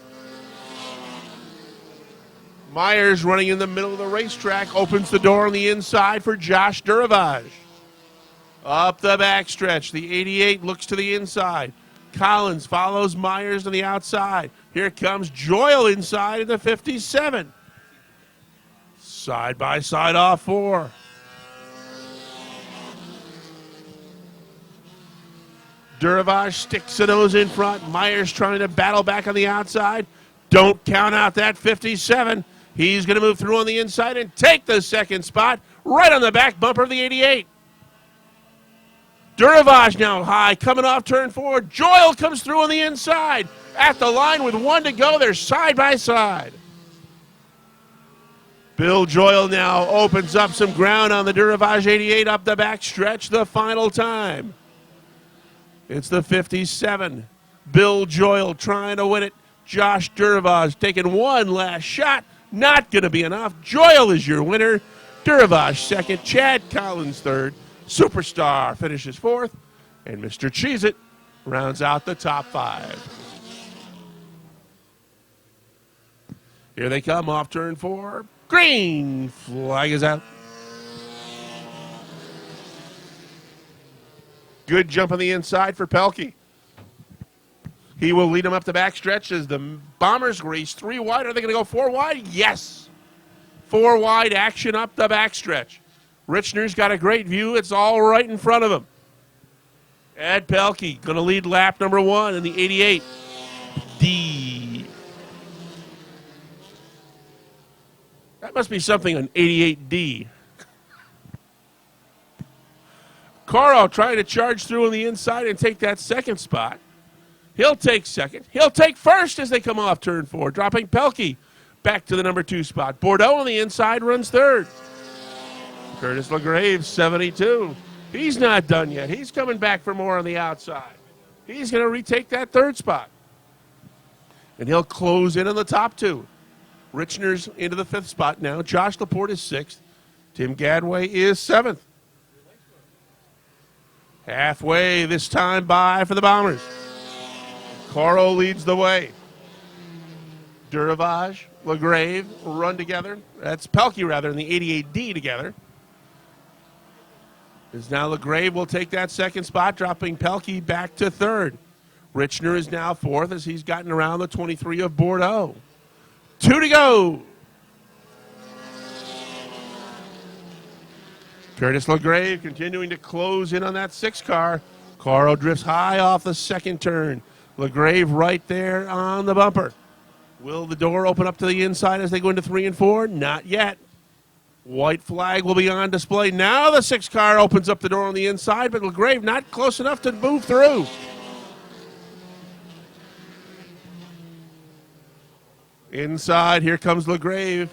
Myers running in the middle of the racetrack opens the door on the inside for Josh Duravage. Up the backstretch, the 88 looks to the inside. Collins follows Myers on the outside. Here comes Joyle inside in the 57. Side by side off 4. Duravage sticks a nose in front. Myers trying to battle back on the outside. Don't count out that 57. He's going to move through on the inside and take the 2nd spot right on the back bumper of the 88. Duravage now high, coming off turn 4. Joyle comes through on the inside. At the line with 1 to go, they're side by side. Bill Joyle now opens up some ground on the Duravage 88 up the back stretch, the final time. It's the 57. Bill Joyle trying to win it. Josh Duravage taking one last shot. Not going to be enough. Joyle is your winner. Duravage 2nd. Chad Collins 3rd. Superstar finishes 4th. And Mr. Cheez-It rounds out the top 5. Here they come off turn 4. Green flag is out. Good jump on the inside for Pelkey. He will lead them up the backstretch as the Bombers race 3 wide. Are they going to go 4 wide? Yes. 4 wide action up the backstretch. Richner's got a great view. It's all right in front of him. Ed Pelkey going to lead lap number 1 in the 88D. That must be something on 88D. Caro trying to charge through on the inside and take that second spot. He'll take second. He'll take first as they come off turn 4, dropping Pelkey back to the number 2 spot. Bordeaux on the inside runs third. Curtis LaGrave, 72. He's not done yet. He's coming back for more on the outside. He's going to retake that third spot. And he'll close in on the top 2. Richner's into the 5th spot now. Josh Laporte is 6th. Tim Gadway is 7th. Halfway this time by for the Bombers. Caro leads the way. Duravage, LaGrave run together. That's Pelkey, rather, in the 88D together. Is now LaGrave will take that second spot, dropping Pelkey back to 3rd. Richner is now 4th as he's gotten around the 23 of Bordeaux. 2 to go. Curtis LaGrave continuing to close in on that 6 car. Caro drifts high off the second turn. LaGrave right there on the bumper. Will the door open up to the inside as they go into 3 and 4? Not yet. White flag will be on display. Now the 6 car opens up the door on the inside, but LaGrave not close enough to move through. Inside, here comes LaGrave,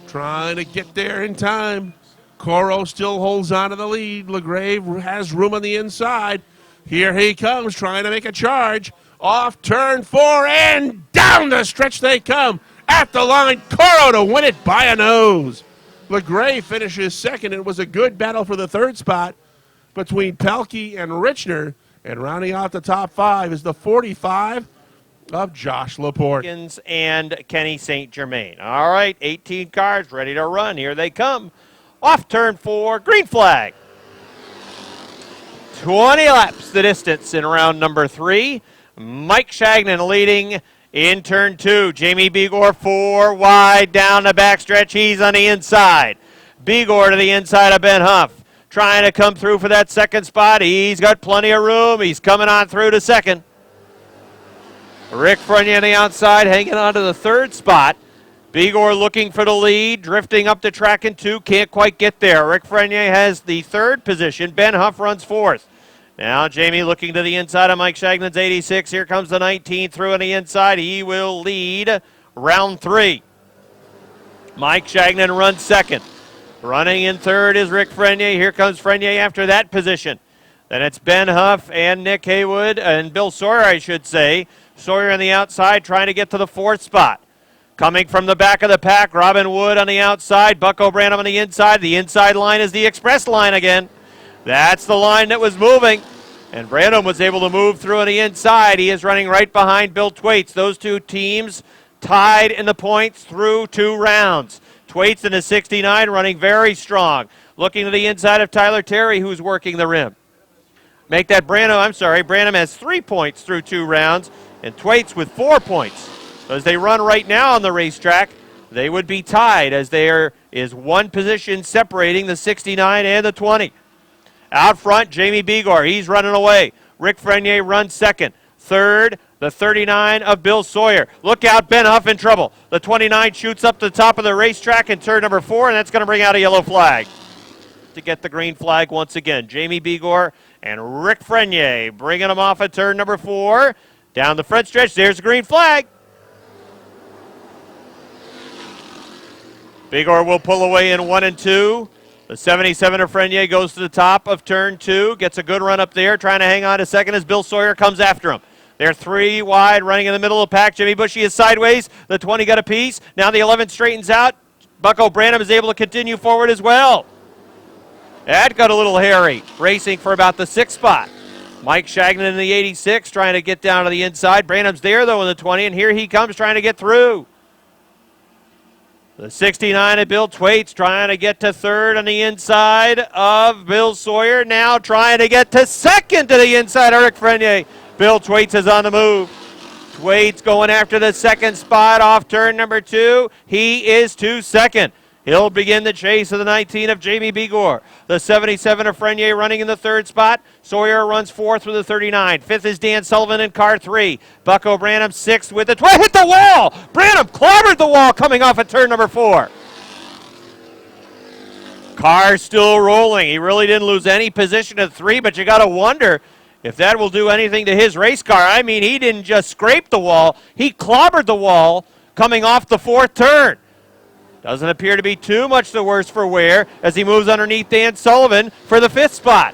trying to get there in time. Caro still holds on to the lead. LaGrave has room on the inside. Here he comes, trying to make a charge. Off turn 4 and down the stretch they come. At the line, Caro to win it by a nose. LaGrave finishes 2nd. It was a good battle for the 3rd spot between Pelkey and Richner. And rounding out the top 5 is the 45 of Josh Laporte. And Kenny St. Germain. All right, 18 cars ready to run. Here they come. Off turn 4, green flag. 20 laps the distance in round number 3. Mike Shagnon leading in turn 2. Jamie Begor 4 wide down the backstretch. He's on the inside. Begor to the inside of Ben Huff. Trying to come through for that 2nd spot. He's got plenty of room. He's coming on through to 2nd. Rick Frenier on the outside, hanging on to the 3rd spot. Begor looking for the lead, drifting up the track in 2, can't quite get there. Rick Frenier has the 3rd position. Ben Huff runs 4th. Now Jamie looking to the inside of Mike Shagnon's 86. Here comes the 19 through on the inside. He will lead round 3. Mike Shagnon runs 2nd. Running in 3rd is Rick Frenier. Here comes Frenier after that position. Then it's Ben Huff and Nick Haywood, and Bill Sawyer, I should say. Sawyer on the outside trying to get to the 4th spot. Coming from the back of the pack, Robin Wood on the outside, Buck O'Branham on the inside. The inside line is the express line again. That's the line that was moving, and Branham was able to move through on the inside. He is running right behind Bill Thwaites. Those 2 teams tied in the points through 2 rounds. Thwaites in the 69 running very strong. Looking to the inside of Tyler Terry, who's working the rim. Make that Branham has 3 points through 2 rounds, and Thwaites with 4 points. So as they run right now on the racetrack, they would be tied as there is 1 position separating the 69 and the 20. Out front, Jamie Begor, he's running away. Rick Frenier runs 2nd. 3rd, the 39 of Bill Sawyer. Look out, Ben Huff in trouble. The 29 shoots up the top of the racetrack in turn number 4, and that's going to bring out a yellow flag. To get the green flag once again, Jamie Begor and Rick Frenier bringing them off at turn number 4. Down the front stretch, there's the green flag. Begor will pull away in 1 and 2. The 77 of Frenier goes to the top of turn 2, gets a good run up there, trying to hang on to 2nd as Bill Sawyer comes after him. They're 3 wide, running in the middle of the pack. Jimmy Bushy is sideways. The 20 got a piece. Now the 11 straightens out. Buck O'Branham is able to continue forward as well. That got a little hairy, racing for about the 6th spot. Mike Shagnon in the 86 trying to get down to the inside. Branham's there, though, in the 20, and here he comes trying to get through. The 69 of Bill Thwaites trying to get to third on the inside of Bill Sawyer. Now trying to get to second to the inside of Rick Frenier. Bill Thwaites is on the move. Thwaites going after the second spot off turn number 2. He is to second. He'll begin the chase of the 19 of Jamie Begor. The 77 of Frenier running in the third spot. Sawyer runs fourth with the 39. Fifth is Dan Sullivan in car 3. Bucko Branham sixth with the 12. Hit the wall! Branham clobbered the wall coming off at turn number 4. Car still rolling. He really didn't lose any position at 3, but you got to wonder if that will do anything to his race car. I mean, he didn't just scrape the wall. He clobbered the wall coming off the 4th turn. Doesn't appear to be too much the worse for wear as he moves underneath Dan Sullivan for the 5th spot.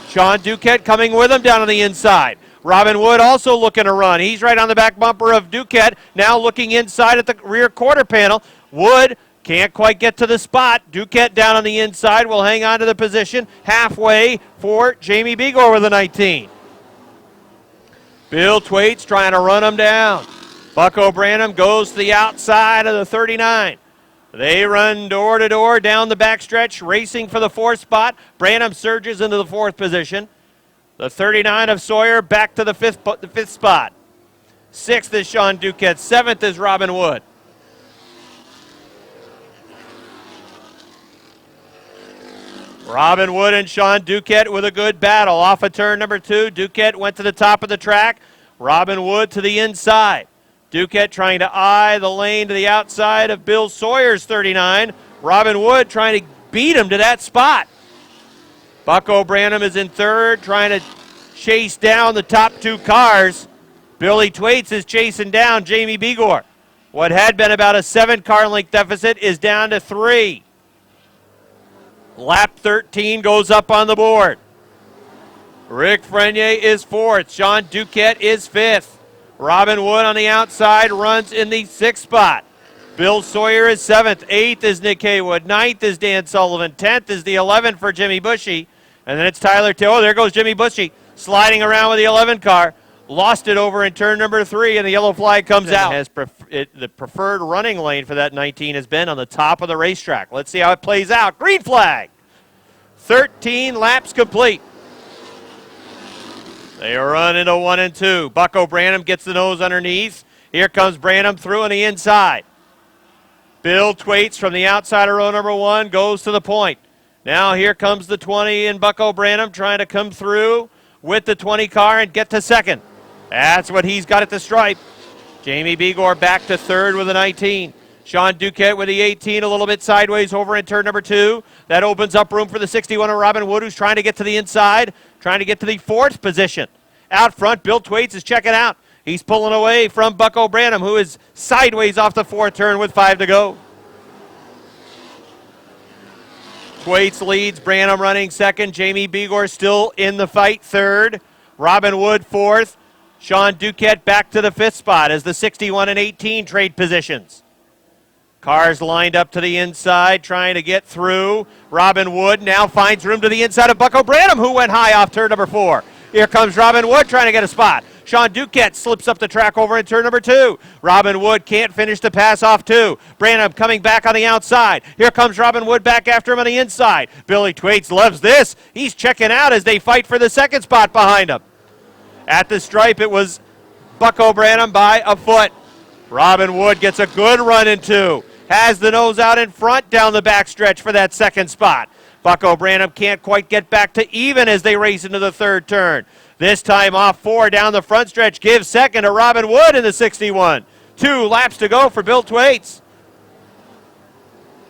Sean Duquette coming with him down on the inside. Robin Wood also looking to run. He's right on the back bumper of Duquette, now looking inside at the rear quarter panel. Wood can't quite get to the spot. Duquette down on the inside will hang on to the position halfway for Jamie Begor with the 19. Bill Thwaites trying to run him down. Bucko Branham goes to the outside of the 39. They run door to door down the backstretch, racing for the 4th spot. Branham surges into the 4th position. The 39 of Sawyer back to the 5th spot. 6th is Sean Duquette. 7th is Robin Wood. Robin Wood and Sean Duquette with a good battle. Off of turn number 2, Duquette went to the top of the track. Robin Wood to the inside. Duquette trying to eye the lane to the outside of Bill Sawyer's 39. Robin Wood trying to beat him to that spot. Bucko Branham is in 3rd, trying to chase down the top 2 cars. Billy Thwaites is chasing down Jamie Begor. What had been about a 7-car length deficit is down to 3. Lap 13 goes up on the board. Rick Frenier is 4th. Sean Duquette is 5th. Robin Wood on the outside runs in the 6th spot. Bill Sawyer is 7th. 8th is Nick Haywood. 9th is Dan Sullivan. 10th is the 11 for Jimmy Bushy. And then it's Tyler Till. Oh, there goes Jimmy Bushy sliding around with the 11 car. Lost it over in turn number 3, and the yellow flag comes out. The preferred running lane for that 19 has been on the top of the racetrack. Let's see how it plays out. Green flag. 13 laps complete. They run into 1 and 2. Bucko Branham gets the nose underneath. Here comes Branham through on the inside. Bill Thwaites from the outside of row number 1 goes to the point. Now here comes the 20 and Bucko Branham trying to come through with the 20 car and get to 2nd. That's what he's got at the stripe. Jamie Begor back to 3rd with a 19. Sean Duquette with the 18 a little bit sideways over in turn number 2. That opens up room for the 61 of Robin Wood, who's trying to get to the inside, trying to get to the 4th position. Out front, Bill Thwaites is checking out. He's pulling away from Bucko Branham, who is sideways off the 4th turn with 5 to go. Thwaites leads, Branham running 2nd. Jamie Begor still in the fight 3rd. Robin Wood 4th. Sean Duquette back to the 5th spot as the 61 and 18 trade positions. Cars lined up to the inside, trying to get through. Robin Wood now finds room to the inside of Bucko Branham, who went high off turn number 4. Here comes Robin Wood trying to get a spot. Sean Duquette slips up the track over in turn number 2. Robin Wood can't finish the pass off 2. Branham coming back on the outside. Here comes Robin Wood back after him on the inside. Billy Thwaites loves this. He's checking out as they fight for the 2nd spot behind him. At the stripe, it was Bucko Branham by a foot. Robin Wood gets a good run in 2. Has the nose out in front down the backstretch for that 2nd spot. Bucko Branham can't quite get back to even as they race into the 3rd turn. This time off 4 down the front stretch, gives 2nd to Robin Wood in the 61. 2 laps to go for Bill Thwaites.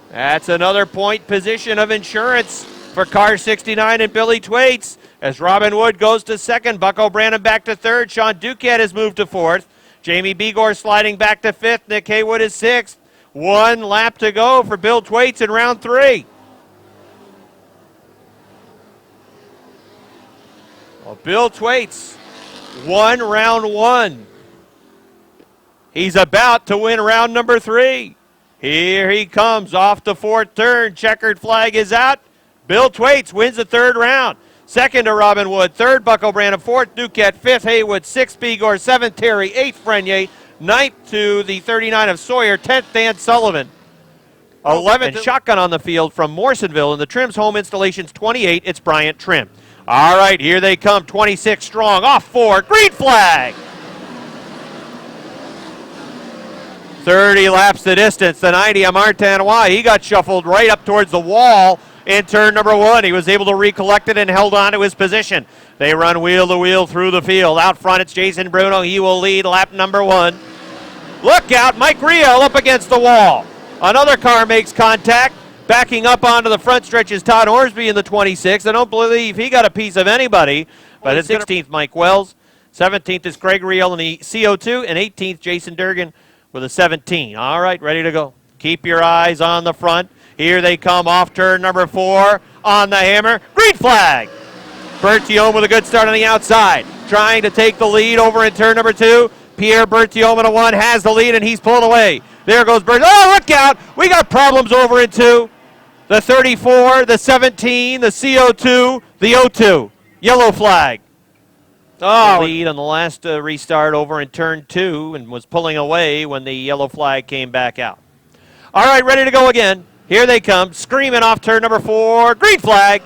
That's another point position of insurance for car 69 and Billy Thwaites. As Robin Wood goes to 2nd, Bucko Branham back to 3rd. Sean Duquette has moved to 4th. Jamie Begor sliding back to 5th. Nick Haywood is 6th. 1 lap to go for Bill Thwaites in round 3. Well, Bill Thwaites won round 1. He's about to win round number 3. Here he comes off the 4th turn. Checkered flag is out. Bill Thwaites wins the 3rd round. Second to Robin Wood. Third, Bucko Brandon. Fourth, Duquette. Fifth, Haywood. Sixth, Bigor. Seventh, Terry. Eighth, Frenier. Ninth to the 39 of Sawyer. 10th, Dan Sullivan. 11th, shotgun on the field from Morrisonville. In the Trim's home installations 28, it's Bryant Trim. All right, here they come. 26 strong. Off 4. Green flag. 30 laps the distance. The 90 of Martinois. He got shuffled right up towards the wall in turn number 1. He was able to recollect it and held on to his position. They run wheel to wheel through the field. Out front, it's Jason Bruno. He will lead lap number 1. Look out, Mike Riel up against the wall. Another car makes contact. Backing up onto the front stretch is Todd Horsby in the 26. I don't believe he got a piece of anybody. But it's 16th, Mike Wells. 17th is Craig Riel in the CO2. And 18th, Jason Durgan with a 17. All right, ready to go. Keep your eyes on the front. Here they come off turn number 4 on the hammer. Green flag. Bertiome with a good start on the outside. Trying to take the lead over in turn number 2. Pierre Bertiome in a 1 has the lead, and he's pulled away. There goes Bert. Oh, look out. We got problems over in 2. The 34, the 17, the CO2, the O2. Yellow flag. Oh, lead on the last restart over in turn 2 and was pulling away when the yellow flag came back out. All right, ready to go again. Here they come, screaming off turn number 4. Green flag.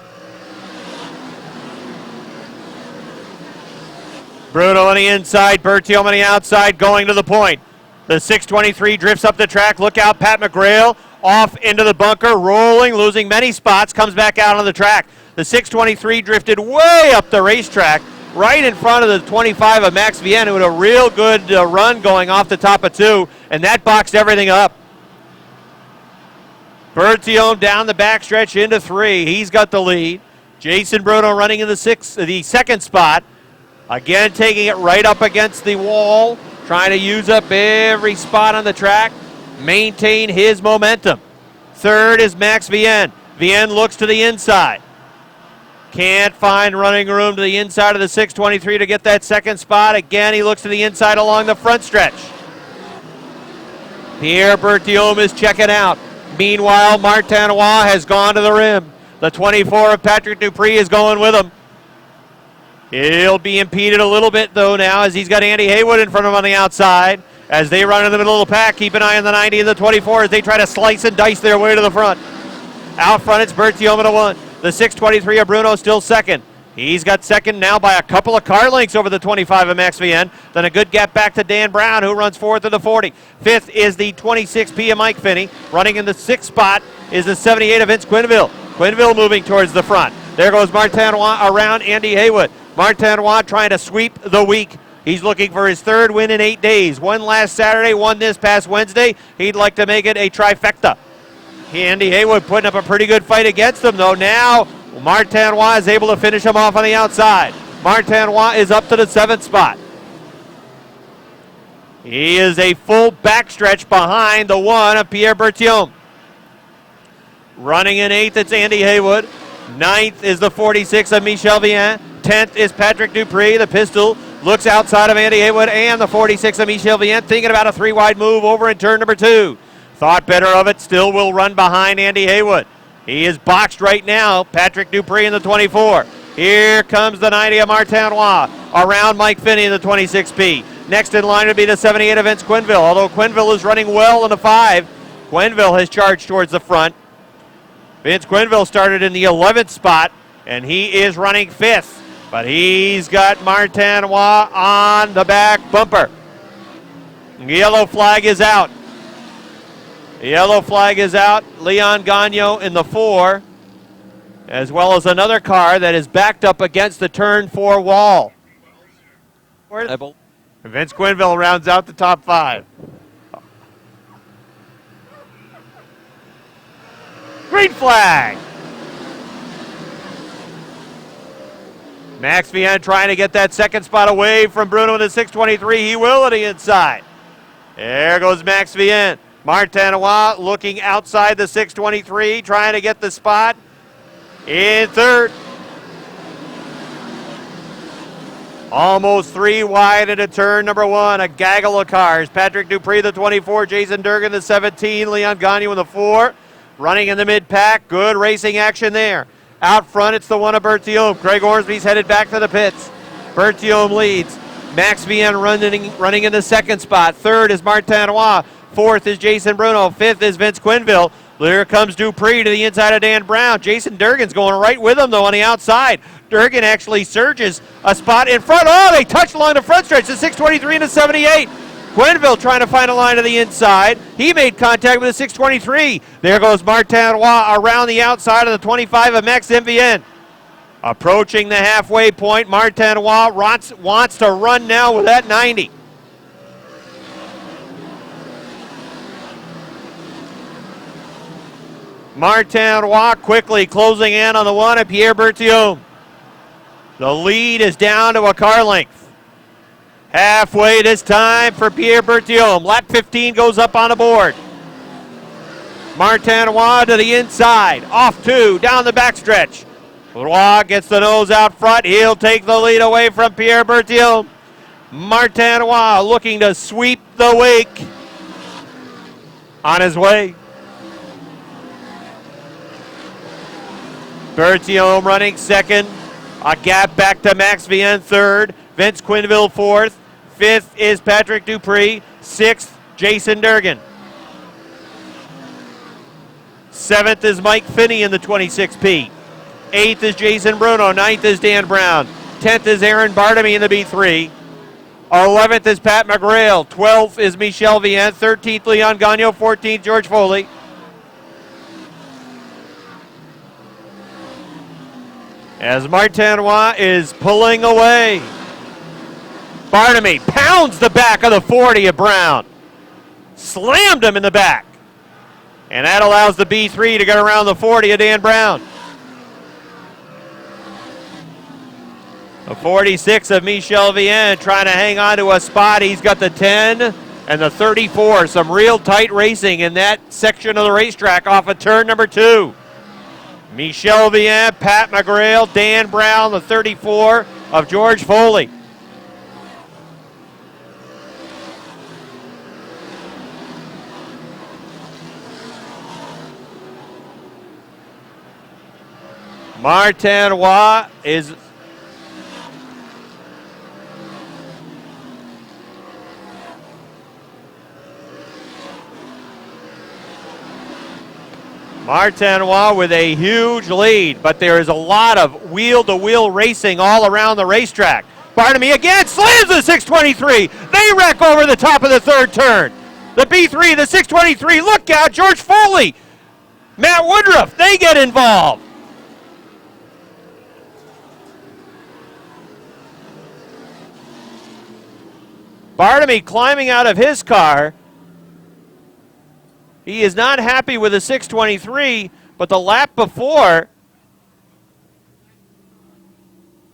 Bruno on the inside, Bertiome on the outside, going to the point. The 623 drifts up the track. Look out, Pat McGrail off into the bunker, rolling, losing many spots, comes back out on the track. The 623 drifted way up the racetrack, right in front of the 25 of Max Vienne, who had a real good run going off the top of 2, and that boxed everything up. Bertiome down the backstretch into 3. He's got the lead. Jason Bruno running in the second spot. Again, taking it right up against the wall, trying to use up every spot on the track, maintain his momentum. Third is Max Vienne. Vienne looks to the inside. Can't find running room to the inside of the 623 to get that second spot. Again, he looks to the inside along the front stretch. Pierre Bertiome is checking out. Meanwhile, Martinois has gone to the rim. The 24 of Patrick Dupree is going with him. He'll be impeded a little bit, though, now, as he's got Andy Haywood in front of him on the outside. As they run in the middle of the pack, keep an eye on the 90 and the 24 as they try to slice and dice their way to the front. Out front, it's Bertiome in a 1. The 623 of Bruno still second. He's got second now by a couple of car lengths over the 25 of Max Vienne. Then a good gap back to Dan Brown, who runs fourth in the 40. Fifth is the 26P of Mike Finney. Running in the 6th spot is the 78 of Vince Quinville. Quinville moving towards the front. There goes Martinois around Andy Haywood. Martinois trying to sweep the week. He's looking for his 3rd win in 8 days. One last Saturday, one this past Wednesday. He'd like to make it a trifecta. Andy Haywood putting up a pretty good fight against him, though. Now, Martinois is able to finish him off on the outside. Martinois is up to the 7th spot. He is a full backstretch behind the 1 of Pierre Bertiome. Running in 8th, it's Andy Haywood. 9th is the 46 of Michel Vienne. 10th is Patrick Dupree. The pistol looks outside of Andy Haywood and the 46 of Michel Vienne, thinking about a 3-wide move over in turn number 2. Thought better of it, still will run behind Andy Haywood. He is boxed right now, Patrick Dupree in the 24. Here comes the 90 of Martinois around Mike Finney in the 26P. Next in line would be the 78 of Vince Quinville, although Quinville is running well in the 5. Quinville has charged towards the front. Vince Quinville started in the 11th spot, and he is running 5th. But he's got Martinois on the back bumper. Yellow flag is out. Yellow flag is out. Leon Gagnon in the 4, as well as another car that is backed up against the turn 4 wall. Vince Quinville rounds out the top 5. Green flag. Max Vienne trying to get that second spot away from Bruno in the 623. He will on the inside. There goes Max Vienne. Martinois looking outside the 623, trying to get the spot in 3rd. Almost 3 wide into turn number 1. A gaggle of cars. Patrick Dupree, the 24. Jason Durgan, the 17. Leon Gagnon in the 4. Running in the mid-pack. Good racing action there. Out front, it's the one of Bertium. Craig Orsby's headed back to the pits. Bertium leads. Max Bien running in the second spot. Third is Martinois. Fourth is Jason Bruno. Fifth is Vince Quinville. Here comes Dupree to the inside of Dan Brown. Jason Durgan's going right with him, though, on the outside. Durgan actually surges a spot in front. Oh, they touched along the front stretch. The 623 and the 78. Quinville trying to find a line to the inside. He made contact with the 623. There goes Martinois around the outside of the 25 of Max Vien. Approaching the halfway point, Martinois wants to run now with that 90. Martinois quickly closing in on the one of Pierre Bertium. The lead is down to a car length. Halfway this time for Pierre Bertium. Lap 15 goes up on the board. Martinois to the inside. Off two, down the backstretch. Roy gets the nose out front. He'll take the lead away from Pierre Bertium. Martinois looking to sweep the wake. On his way. Bertium running second. A gap back to Max Vien third. Vince Quinville fourth. Fifth is Patrick Dupree. Sixth, Jason Durgan. Seventh is Mike Finney in the 26P. Eighth is Jason Bruno. Ninth is Dan Brown. 10th is Aaron Bartamy in the B3. 11th is Pat McGrail. 12th is Michel Vien. 13th, Leon Gagnon. 14th, George Foley. As Martinois is pulling away. Bartamy pounds the back of the 40 of Brown. Slammed him in the back. And that allows the B3 to get around the 40 of Dan Brown. The 46 of Michel Vien trying to hang on to a spot. He's got the 10 and the 34. Some real tight racing in that section of the racetrack off of turn number 2. Michel Vien, Pat McGrail, Dan Brown, the 34 of George Foley. Martinois is Martinois with a huge lead, but there is a lot of wheel-to-wheel racing all around the racetrack. Bartamy again slams the 623. They wreck over the top of the third turn. The B3, the 623, look out, George Foley, Matt Woodruff, they get involved. Bartamy climbing out of his car. He is not happy with the 623, but the lap before,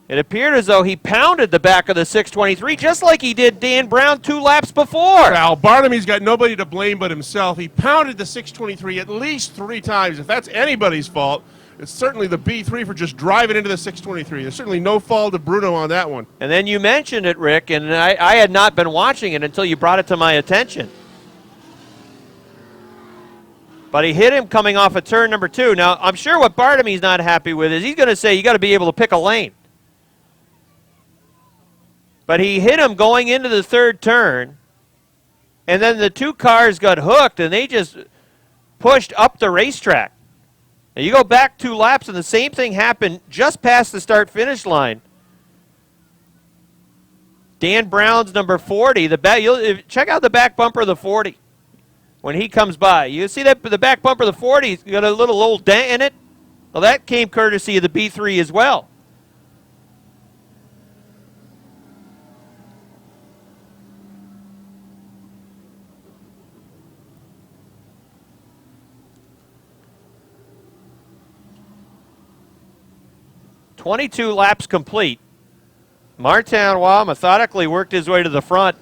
it appeared as though he pounded the back of the 623, just like he did Dan Brown 2 laps before. Now, Bartamy's got nobody to blame but himself. He pounded the 623 at least 3 times. If that's anybody's fault, it's certainly the B3 for just driving into the 623. There's certainly no fault of Bruno on that one. And then you mentioned it, Rick, and I had not been watching it until you brought it to my attention. But he hit him coming off of turn number 2. Now, I'm sure what Bartamy's not happy with is he's going to say you got to be able to pick a lane. But he hit him going into the third turn, and then the 2 cars got hooked, and they just pushed up the racetrack. Now, you go back 2 laps, and the same thing happened just past the start-finish line. Dan Brown's number 40. Check out the back bumper of the 40. When he comes by, you see that the back bumper of the 40's got a little old dent in it? Well, that came courtesy of the B3 as well. "22 laps complete." Martinois methodically worked his way to the front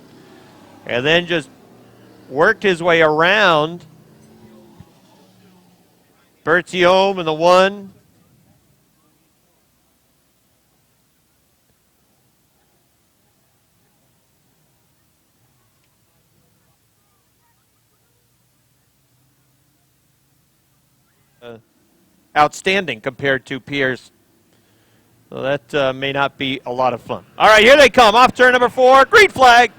and then just worked his way around Bertium in the 1. outstanding compared to Pierre's. So that may not be a lot of fun. All right, here they come. Off turn number 4. Green flag.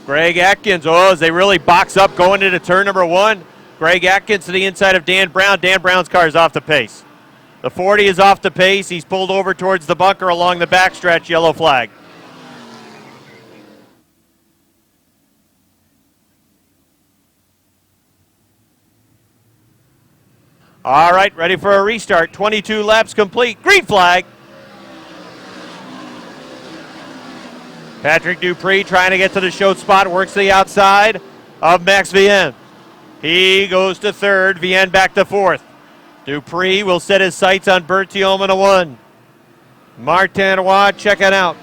Greg Atkins, as they really box up going into turn number 1. Greg Atkins to the inside of Dan Brown. Dan Brown's car is off the pace. The 40 is off the pace. He's pulled over towards the bunker along the backstretch. Yellow flag. All right, ready for a restart. 22 laps complete. Green flag. Patrick Dupree trying to get to the show spot. Works to the outside of Max Vienne. He goes to third. Vienne back to fourth. Dupree will set his sights on Berthiaume in a 1. Martin Roy checking out.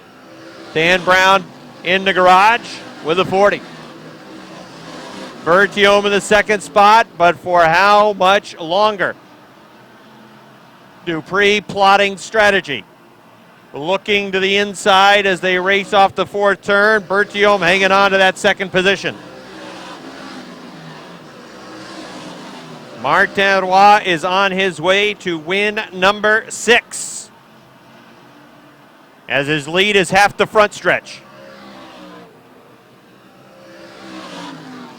Dan Brown in the garage with a 40. Berthiaume in the second spot, but for how much longer? Dupree plotting strategy. Looking to the inside as they race off the 4th turn. Berthiaume hanging on to that second position. Martin Roy is on his way to win number 6, as his lead is half the front stretch.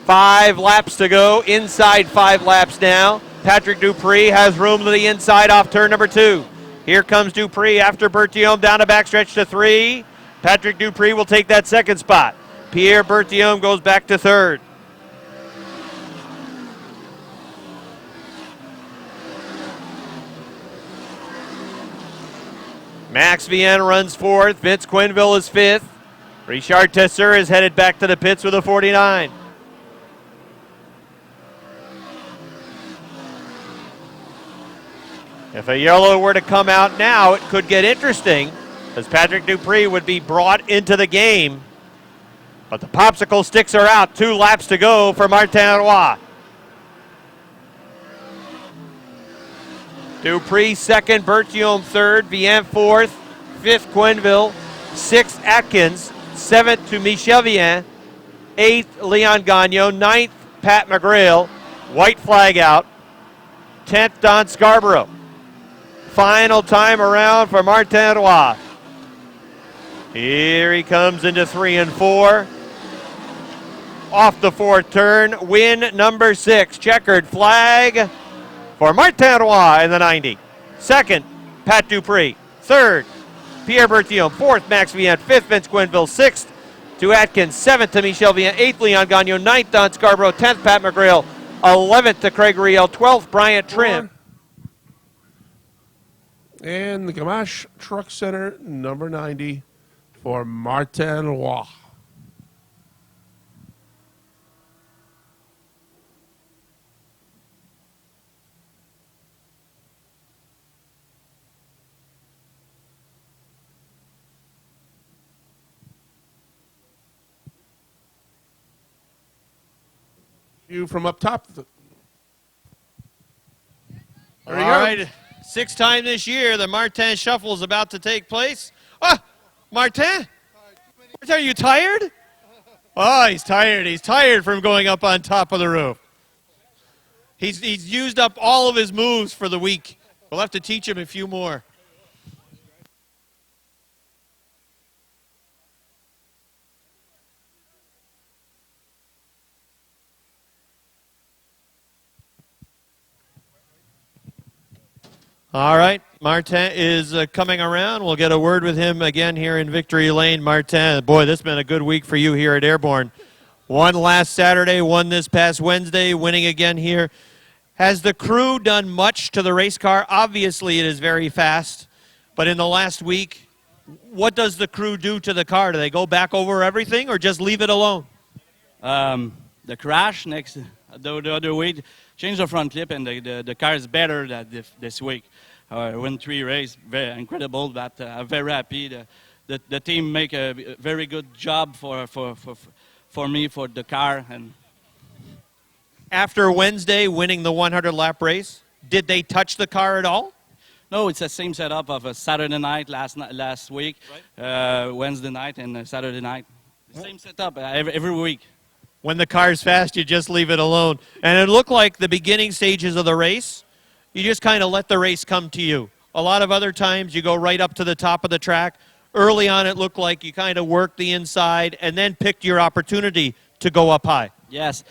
5 laps to go, inside 5 laps now. Patrick Dupree has room to the inside off turn number 2. Here comes Dupree after Berthiaume down a backstretch to 3. Patrick Dupree will take that second spot. Pierre Berthiaume goes back to 3rd. Max Vienne runs 4th. Vince Quinville is 5th. Richard Tesseur is headed back to the pits with a 49. If a yellow were to come out now, it could get interesting, as Patrick Dupree would be brought into the game. But the popsicle sticks are out. 2 laps to go for Martin Roy. Dupree 2nd, Berthiaume 3rd, Vienne 4th, 5th Quinville, 6th Atkins, 7th to Michel Vienne, 8th Leon Gagnon, 9th Pat McGrail, white flag out, 10th Don Scarborough. Final time around for Martin Roy. Here he comes into 3 and 4. Off the 4th turn, win number 6. Checkered flag for Martin Roy in the 90. 2nd, Pat Dupree. 3rd, Pierre Berthiaume. 4th, Max Vienne. 5th, Vince Quinville. 6th to Atkins. 7th to Michel Vienne. 8th, Leon Gagnon. 9th, Don Scarborough. 10th, Pat McGrail. 11th to Craig Riel. 12th, Bryant Trim. And the Gamache Truck Center, number 90, for Martin Roy. You from up top. All right. 6th time this year, the Martin Shuffle is about to take place. Martin? Martin, are you tired? Oh, he's tired. He's tired from going up on top of the roof. He's used up all of his moves for the week. We'll have to teach him a few more. All right, Martin is coming around. We'll get a word with him again here in Victory Lane. Martin, boy, this has been a good week for you here at Airborne. Won last Saturday, won this past Wednesday, winning again here. Has the crew done much to the race car? Obviously, it is very fast. But in the last week, what does the crew do to the car? Do they go back over everything or just leave it alone? The crash the other week, changed the front clip, and the car is better than this week. Win 3 races, very incredible. But I'm very happy. The team make a very good job for me, for the car. And after Wednesday winning the 100-lap race, did they touch the car at all? No, it's the same setup of a Saturday night last week, right. Wednesday night and Saturday night. The same setup every week. When the car's fast, you just leave it alone. And it looked like the beginning stages of the race, you just kind of let the race come to you. A lot of other times, you go right up to the top of the track. Early on, it looked like you kind of worked the inside and then picked your opportunity to go up high. Yes,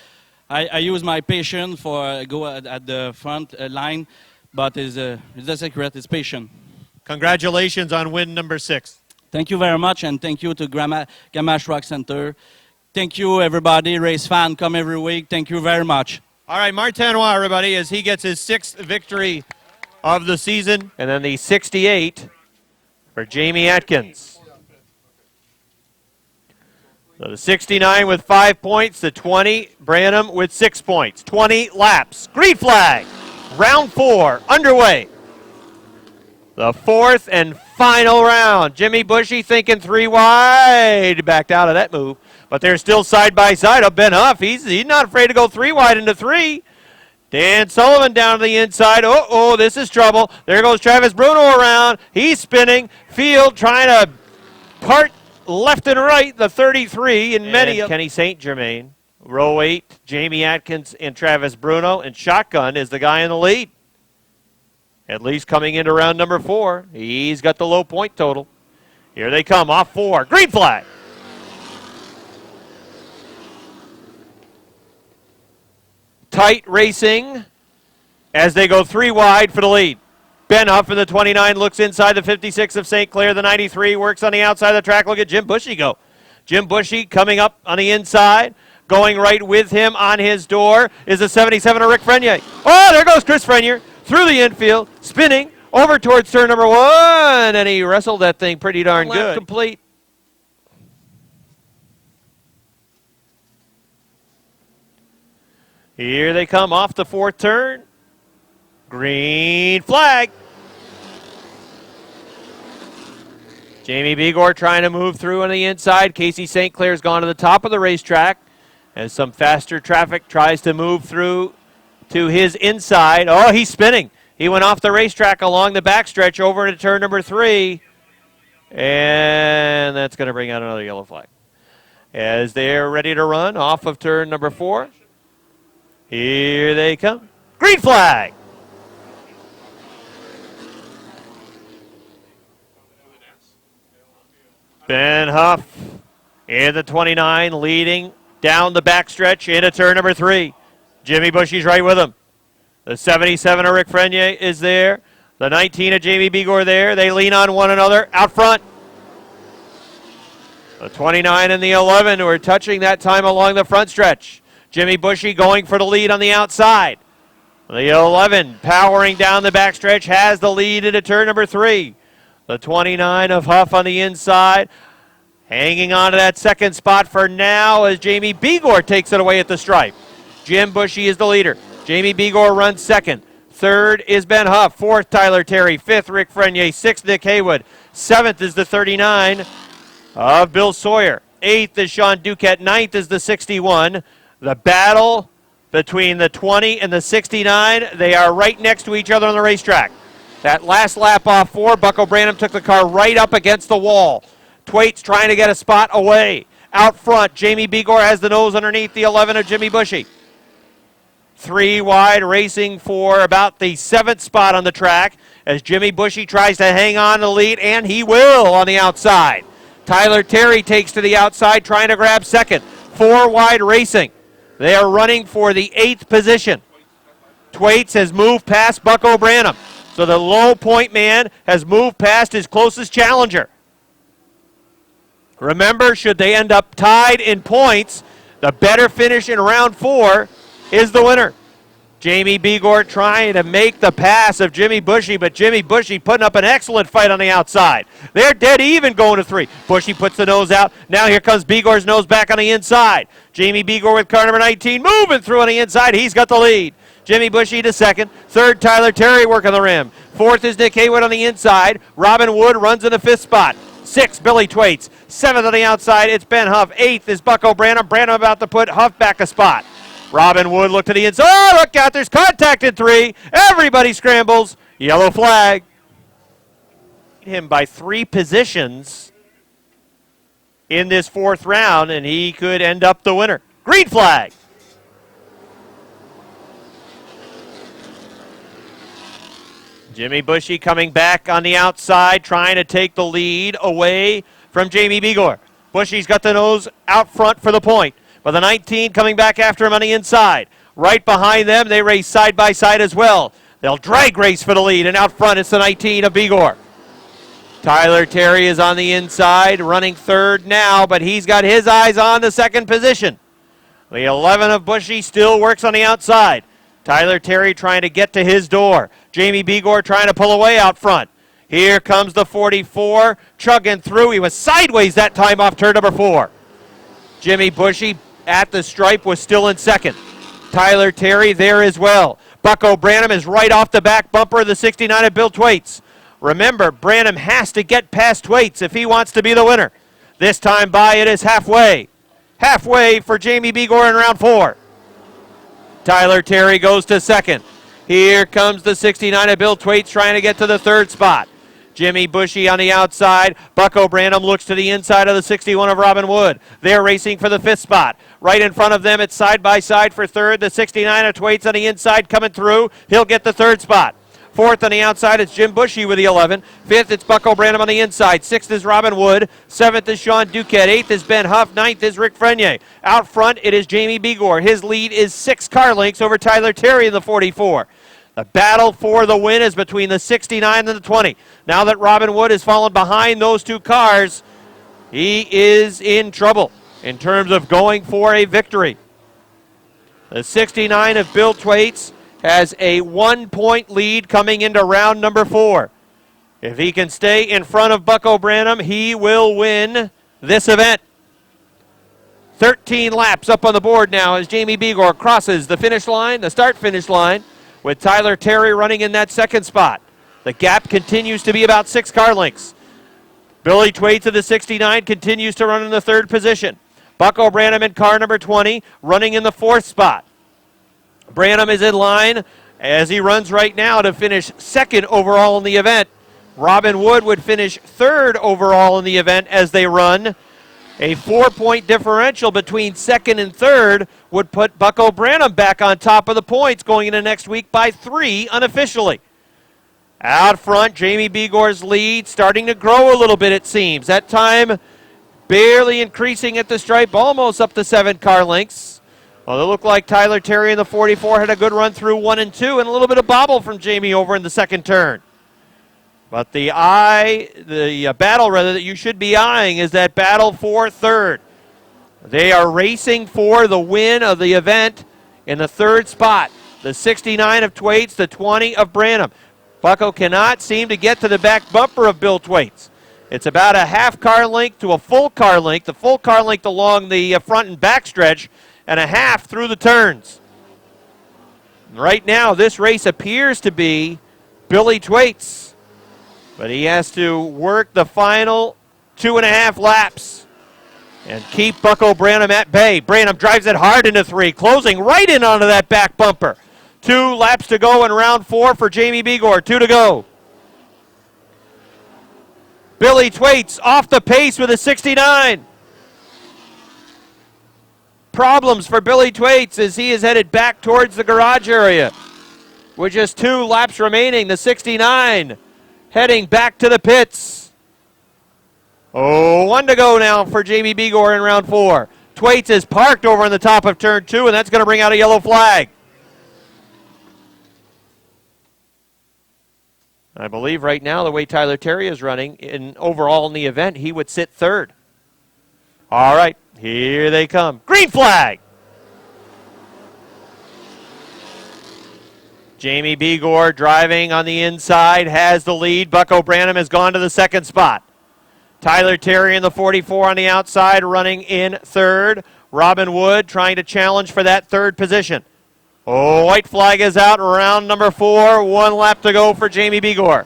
I use my patience for go at the front line, but it's the secret. It's patience. Congratulations on win number 6. Thank you very much, and thank you to Gamache Rock Center. Thank you, everybody. Race fan, come every week. Thank you very much. All right, Martinois, everybody, as he gets his 6th victory of the season. And then the 68 for Jamie Atkins. So the 69 with 5 points, the 20, Branham with 6 points. 20 laps. Green flag. Round 4 underway. The 4th and final round. Jimmy Bushy thinking 3 wide. Backed out of that move. But they're still side by side. Up Ben Huff. He's not afraid to go 3 wide into 3. Dan Sullivan down to the inside. Oh, this is trouble. There goes Travis Bruno around. He's spinning. Field trying to part left and right. The 33 in many. Kenny St. Germain. Row 8, Jamie Atkins and Travis Bruno. And Shotgun is the guy in the lead. At least coming into round number 4. He's got the low point total. Here they come off 4. Green flag. Tight racing as they go 3 wide for the lead. Ben Huff in the 29 looks inside the 56 of St. Clair. The 93 works on the outside of the track. Look at Jim Bushy go. Jim Bushy coming up on the inside. Going right with him on his door is the 77 of Rick Frenier. Oh, there goes Chris Frenier through the infield, spinning over towards turn number 1, and he wrestled that thing pretty darn good. Complete. Here they come off the 4th turn. Green flag. Jamie Begor trying to move through on the inside. Casey St. Clair's gone to the top of the racetrack as some faster traffic tries to move through to his inside. Oh, he's spinning. He went off the racetrack along the backstretch over into turn number 3. And that's going to bring out another yellow flag. As they're ready to run off of turn number 4. Here they come. Green flag. Ben Huff in the 29 leading down the backstretch into turn number 3. Jimmy Bushy's right with him. The 77 of Rick Frenier is there. The 19 of Jamie Begor there. They lean on one another out front. The 29 and the 11 who are touching that time along the front stretch. Jimmy Bushy going for the lead on the outside. The 11 powering down the backstretch has the lead into turn number 3. The 29 of Huff on the inside. Hanging on to that second spot for now as Jamie Begor takes it away at the stripe. Jim Bushy is the leader. Jamie Begor runs 2nd. 3rd is Ben Huff. 4th, Tyler Terry. 5th, Rick Frenier. 6th, Nick Haywood. 7th is the 39 of Bill Sawyer. 8th is Sean Duquette. 9th is the 61. The battle between the 20 and the 69, they are right next to each other on the racetrack. That last lap off 4, Bucko Branham took the car right up against the wall. Twait's trying to get a spot away. Out front, Jamie Begor has the nose underneath the 11 of Jimmy Bushy. 3 wide, racing for about the 7th spot on the track as Jimmy Bushy tries to hang on to the lead, and he will on the outside. Tyler Terry takes to the outside, trying to grab 2nd. 4 wide racing. They are running for the 8th position. Twaits has moved past Bucko Branham, so the low point man has moved past his closest challenger. Remember, should they end up tied in points, the better finish in round 4 is the winner. Jamie Begor trying to make the pass of Jimmy Bushy, but Jimmy Bushy putting up an excellent fight on the outside. They're dead even going to 3. Bushy puts the nose out. Now here comes Begor's nose back on the inside. Jamie Begor with car number 19 moving through on the inside. He's got the lead. Jimmy Bushy to 2nd. 3rd, Tyler Terry working the rim. 4th is Nick Haywood on the inside. Robin Wood runs in the 5th spot. 6th, Billy Twaits. 7th on the outside, it's Ben Huff. 8th is Bucko Branham. Branham about to put Huff back a spot. Robin Wood looked to the inside. Oh, look out, there's contact in 3. Everybody scrambles. Yellow flag. Him by 3 positions in this 4th round, and he could end up the winner. Green flag. Jimmy Bushy coming back on the outside, trying to take the lead away from Jamie Begor. Bushy's got the nose out front for the point, but the 19 coming back after him on the inside. Right behind them, they race side by side as well. They'll drag race for the lead, and out front it's the 19 of Begor. Tyler Terry is on the inside, running third now, but he's got his eyes on the second position. The 11 of Bushy still works on the outside. Tyler Terry trying to get to his door. Jamie Begor trying to pull away out front. Here comes the 44, chugging through. He was sideways that time off turn number 4. Jimmy Bushy at the stripe was still in second. Tyler Terry there as well. Bucko Branham is right off the back bumper of the 69 of Bill Thwaites. Remember, Branham has to get past Thwaites if he wants to be the winner. This time by it is halfway. Halfway for Jamie Begor in round 4. Tyler Terry goes to second. Here comes the 69 of Bill Thwaites trying to get to the third spot. Jimmy Bushy on the outside. Bucko Branham looks to the inside of the 61 of Robin Wood. They're racing for the 5th spot. Right in front of them, it's side by side for third. The 69 of Thwaites on the inside coming through. He'll get the third spot. 4th on the outside, it's Jim Bushy with the 11. 5th, it's Bucko Branham on the inside. 6th is Robin Wood. 7th is Sean Duquette. 8th is Ben Huff. 9th is Rick Frenier. Out front, it is Jamie Begor. His lead is 6 car lengths over Tyler Terry in the 44. The battle for the win is between the 69 and the 20. Now that Robin Wood has fallen behind those 2 cars, he is in trouble in terms of going for a victory. The 69 of Bill Thwaites has a 1-point lead coming into round number 4. If he can stay in front of Bucko Branham, he will win this event. 13 laps up on the board now as Jamie Begor crosses the finish line, the start-finish line, with Tyler Terry running in that second spot. The gap continues to be about 6 car lengths. Billy Thwaites of the 69 continues to run in the 3rd position. Bucko Branham in car number 20 running in the 4th spot. Branham is in line as he runs right now to finish 2nd overall in the event. Robin Wood would finish 3rd overall in the event as they run. A 4-point differential between 2nd and 3rd would put Bucko Branham back on top of the points going into next week by 3 unofficially. Out front, Jamie Begor's lead starting to grow a little bit, it seems. That time barely increasing at the stripe, almost up to 7 car lengths. Well, it looked like Tyler Terry in the 44 had a good run through 1 and 2 and a little bit of bobble from Jamie over in the second turn. But the battle that you should be eyeing is that battle for 3rd. They are racing for the win of the event in the 3rd spot. The 69 of Thwaites, the 20 of Branham. Bucko cannot seem to get to the back bumper of Bill Thwaites. It's about a half car length to a full car length, the full car length along the front and back stretch, and a half through the turns. Right now, this race appears to be Billy Thwaites, but he has to work the final 2.5 laps and keep Bucko Branham at bay. Branham drives it hard into 3, closing right in onto that back bumper. 2 laps to go in round 4 for Jamie Begor. 2 to go. Billy Thwaites off the pace with a 69. Problems for Billy Thwaites as he is headed back towards the garage area. With just 2 laps remaining, the 69 heading back to the pits. 1 to go now for Jamie Begor in round 4. Thwaites is parked over on the top of turn 2, and that's going to bring out a yellow flag. I believe right now, the way Tyler Terry is running, overall in the event, he would sit 3rd. All right, here they come. Green flag! Jamie Begor driving on the inside, has the lead. Bucko Branham has gone to the 2nd spot. Tyler Terry in the 44 on the outside, running in 3rd. Robin Wood trying to challenge for that 3rd position. White flag is out, round number 4. 1 lap to go for Jamie Begor.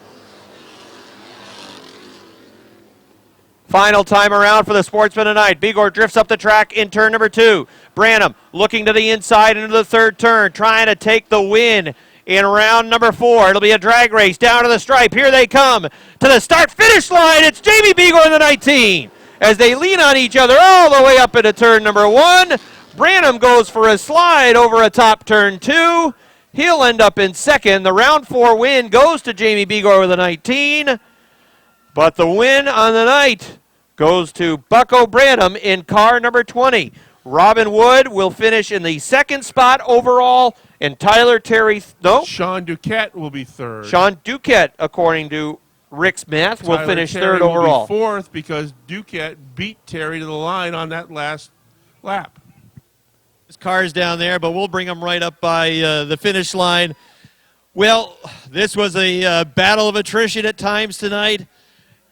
Final time around for the sportsman tonight. Begor drifts up the track in turn number 2. Branham looking to the inside into the 3rd turn, trying to take the win in round number 4. It'll be a drag race down to the stripe. Here they come to the start-finish line. It's Jamie Begor in the 19 as they lean on each other all the way up into turn number 1. Branham goes for a slide over a top turn 2. He'll end up in second. The round 4 win goes to Jamie Begor with a 19. But the win on the night goes to Bucko Branham in car number 20. Robin Wood will finish in the second spot overall, and Tyler Terry, Sean Duquette will be third. Sean Duquette, according to Rick's math, will Tyler finish Terry third overall. Will be fourth because Duquette beat Terry to the line on that last lap. His car's down there, but we'll bring him right up by the finish line. Well, this was a battle of attrition at times tonight.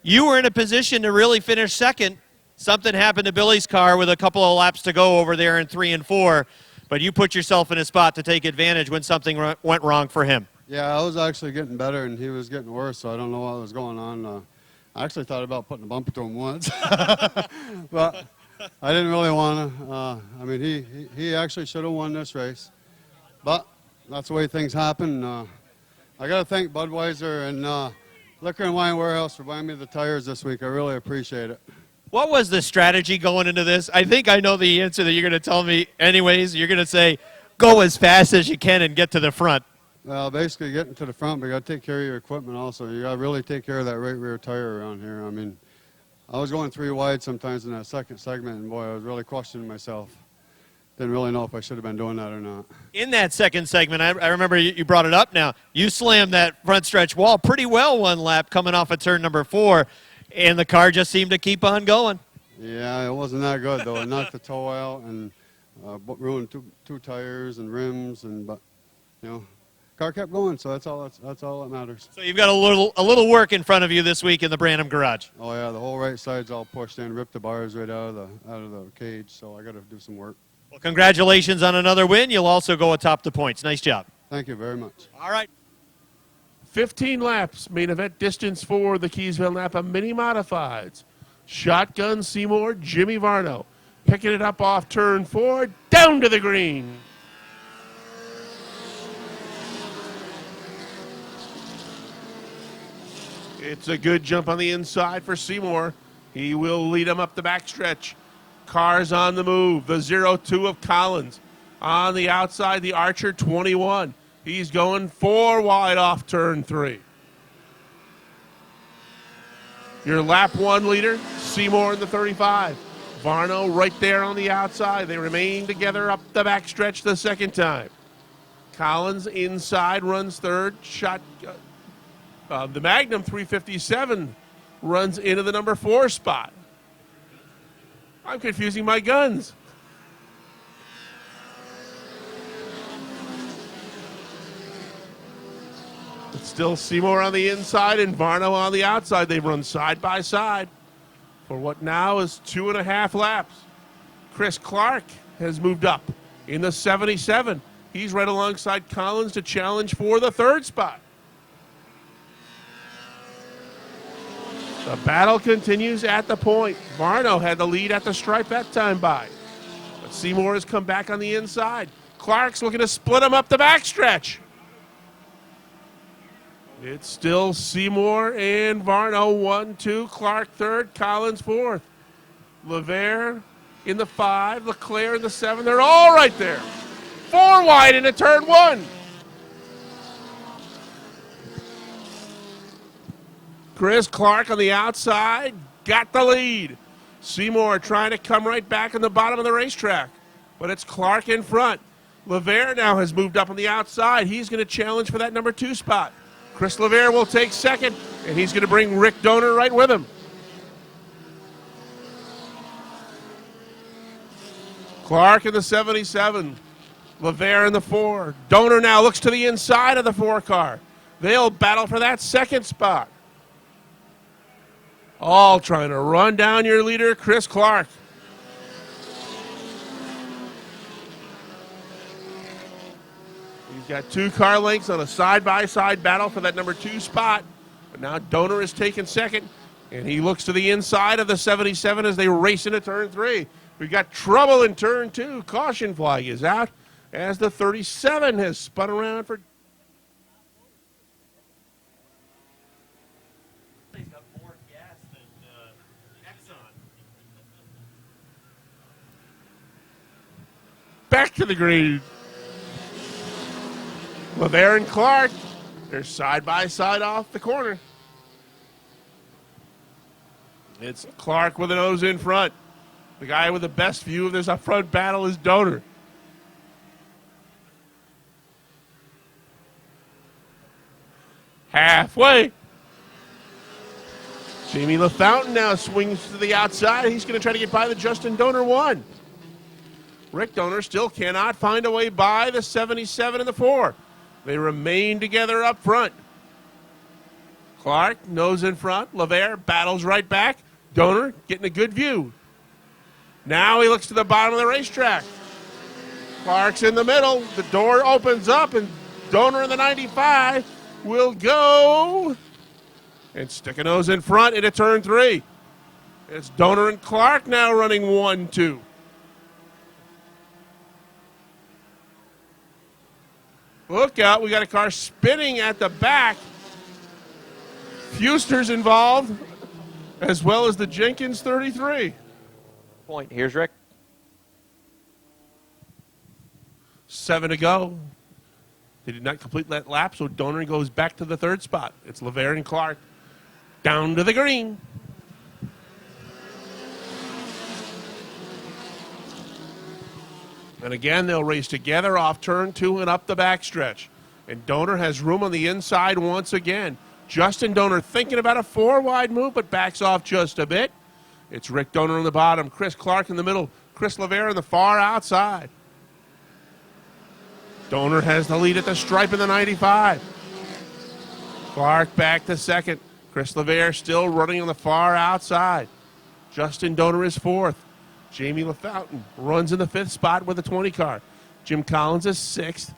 You were in a position to really finish second. Something happened to Billy's car with a couple of laps to go over there in 3 and 4, but you put yourself in a spot to take advantage when something went wrong for him. Yeah, I was actually getting better, and he was getting worse, so I don't know what was going on. I actually thought about putting a bumper to him once, but I didn't really want to. I mean, he actually should have won this race, but that's the way things happen. I got to thank Budweiser and Liquor and Wine Warehouse for buying me the tires this week. I really appreciate it. What was the strategy going into this? I think I know the answer that you're going to tell me anyways. You're going to say, go as fast as you can and get to the front. Well, basically getting to the front, but you got to take care of your equipment also. You got to really take care of that right rear tire around here. I mean, I was going 3 wide sometimes in that second segment, and boy, I was really questioning myself. Didn't really know if I should have been doing that or not. In that second segment, I remember you brought it up now. You slammed that front stretch wall pretty well one lap coming off of turn number 4, and the car just seemed to keep on going. Yeah, it wasn't that good, though. It knocked the toe out and ruined two tires and rims, but, you know, car kept going, so that's all that matters. So you've got a little work in front of you this week in the Branham garage. Oh, yeah, the whole right side's all pushed in, ripped the bars right out of the cage, so I got to do some work. Well, congratulations on another win. You'll also go atop the points. Nice job. Thank you very much. All right. 15 laps, main event distance for the Keysville Napa Mini Modifieds. Shotgun Seymour, Jimmy Varno. Picking it up off turn 4, down to the green. It's a good jump on the inside for Seymour. He will lead him up the backstretch. Cars on the move. The 0-2 of Collins. On the outside, the Archer 21. He's going 4 wide off turn 3. Your lap 1 leader, Seymour in the 35. Varno right there on the outside. They remain together up the backstretch the second time. Collins inside runs third. The Magnum 357 runs into the number 4 spot. I'm confusing my guns. It's still Seymour on the inside and Varno on the outside. They run side by side for what now is 2.5 laps. Chris Clark has moved up in the 77. He's right alongside Collins to challenge for the 3rd spot. The battle continues at the point. Varno had the lead at the stripe that time by. But Seymour has come back on the inside. Clark's looking to split him up the backstretch. It's still Seymour and Varno, 1-2. Clark 3rd, Collins 4th. LeVere in the 5, Leclerc in the 7. They're all right there. 4 wide into turn 1. Chris Clark on the outside, got the lead. Seymour trying to come right back on the bottom of the racetrack, but it's Clark in front. LeVere now has moved up on the outside. He's going to challenge for that number 2 spot. Chris LeVere will take second, and he's going to bring Rick Donor right with him. Clark in the 77. LeVere in the 4. Donor now looks to the inside of the 4 car. They'll battle for that 2nd spot. All trying to run down your leader, Chris Clark. He's got 2 car lengths on a side-by-side battle for that number 2 spot. But now Donor is taking second, and he looks to the inside of the 77 as they race into turn 3. We've got trouble in turn 2. Caution flag is out as the 37 has spun around for... back to the green. LeVere and Clark, they're side by side off the corner. It's Clark with a nose in front. The guy with the best view of this up front battle is Donor. Halfway. Jamie LaFountain now swings to the outside. He's going to try to get by the Justin Donor one. Rick Donor still cannot find a way by the 77 and the 4. They remain together up front. Clark, nose in front. LeVere battles right back. Donor getting a good view. Now he looks to the bottom of the racetrack. Clark's in the middle. The door opens up, and Donor in the 95 will go and stick a nose in front into turn 3. It's Donor and Clark now running 1-2. Look out, we got a car spinning at the back. Fuster's involved, as well as the Jenkins 33. Point. Here's Rick. 7 to go. They did not complete that lap, so Donor goes back to the 3rd spot. It's LeVere and Clark down to the green. And again, they'll race together off turn 2 and up the backstretch. And Donor has room on the inside once again. Justin Donor thinking about a 4-wide move, but backs off just a bit. It's Rick Donor on the bottom, Chris Clark in the middle, Chris LeVere on the far outside. Donor has the lead at the stripe in the 95. Clark back to 2nd. Chris LeVere still running on the far outside. Justin Donor is 4th. Jamie LaFountain runs in the 5th spot with a 20 car. Jim Collins is 6th.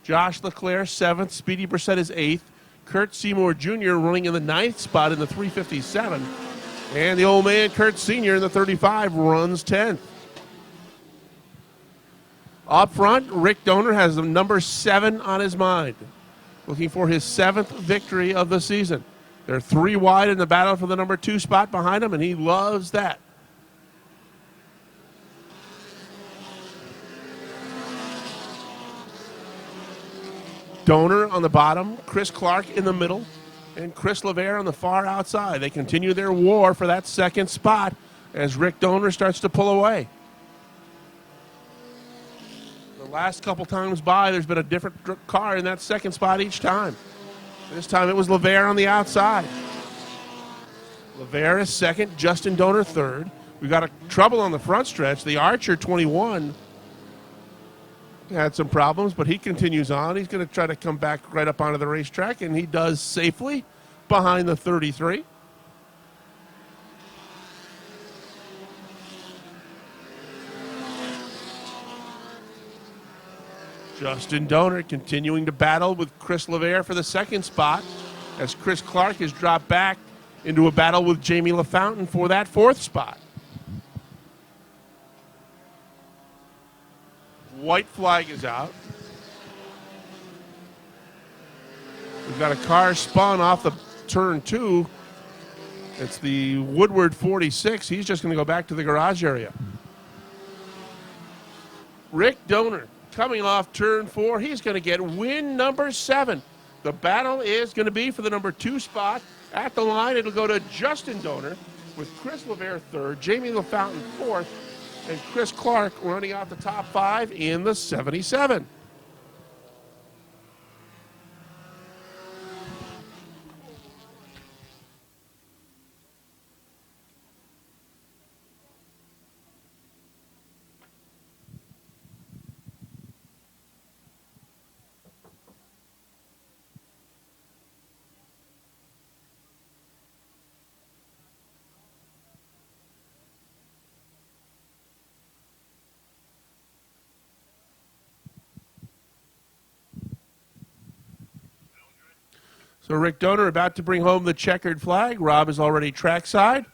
Josh Leclerc 7th. Speedy Brissett is 8th. Kurt Seymour Jr. running in the 9th spot in the 357. And the old man, Kurt Sr. in the 35, runs 10th. Up front, Rick Donor has the number 7 on his mind, looking for his 7th victory of the season. They're 3 wide in the battle for the number 2 spot behind him, and he loves that. Donor on the bottom, Chris Clark in the middle, and Chris LeVere on the far outside. They continue their war for that 2nd spot as Rick Donor starts to pull away. The last couple times by, there's been a different car in that 2nd spot each time. This time it was LeVere on the outside. LeVere is 2nd, Justin Donor 3rd. We've got a trouble on the front stretch. The Archer 21 had some problems, but he continues on. He's going to try to come back right up onto the racetrack, and he does safely behind the 33. Justin Donor continuing to battle with Chris LeVere for the 2nd spot as Chris Clark has dropped back into a battle with Jamie LaFountain for that 4th spot. White flag is out. We've got a car spun off the turn 2. It's the Woodward 46. He's just going to go back to the garage area. Rick Donor coming off turn 4. He's going to get win number 7. The battle is going to be for the number 2 spot. At the line, it'll go to Justin Donor with Chris LeVere 3rd, Jamie LaFountain 4th, and Chris Clark running out the top 5 in the 77. So Rick Donor about to bring home the checkered flag. Rob is already trackside.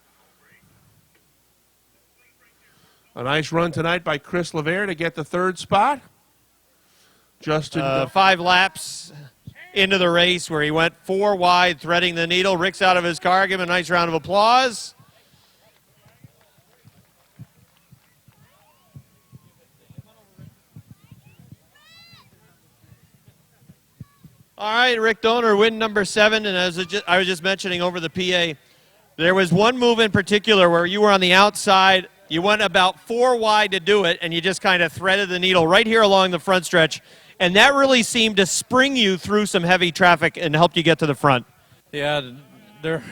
A nice run tonight by Chris LeVere to get the 3rd spot. Justin 5 laps into the race where he went 4 wide, threading the needle. Rick's out of his car. Give him a nice round of applause. All right, Rick Donor, win number 7. And as I was just mentioning over the PA, there was one move in particular where you were on the outside. You went about 4 wide to do it, and you just kind of threaded the needle right here along the front stretch. And that really seemed to spring you through some heavy traffic and helped you get to the front. Yeah, there.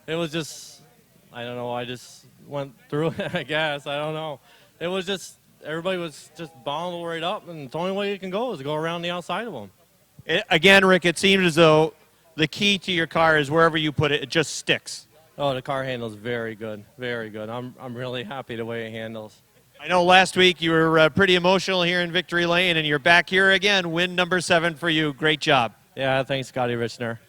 It was just, I don't know. I just went through it. I guess I don't know. It was just everybody was just bombing right up, and the only way you can go is to go around the outside of them. Again, Rick, it seemed as though the key to your car is wherever you put it, it just sticks. Oh, the car handles very good, very good. I'm really happy the way it handles. I know last week you were pretty emotional here in Victory Lane, and you're back here again. Win number 7 for you. Great job. Yeah, thanks, Scotty Richner.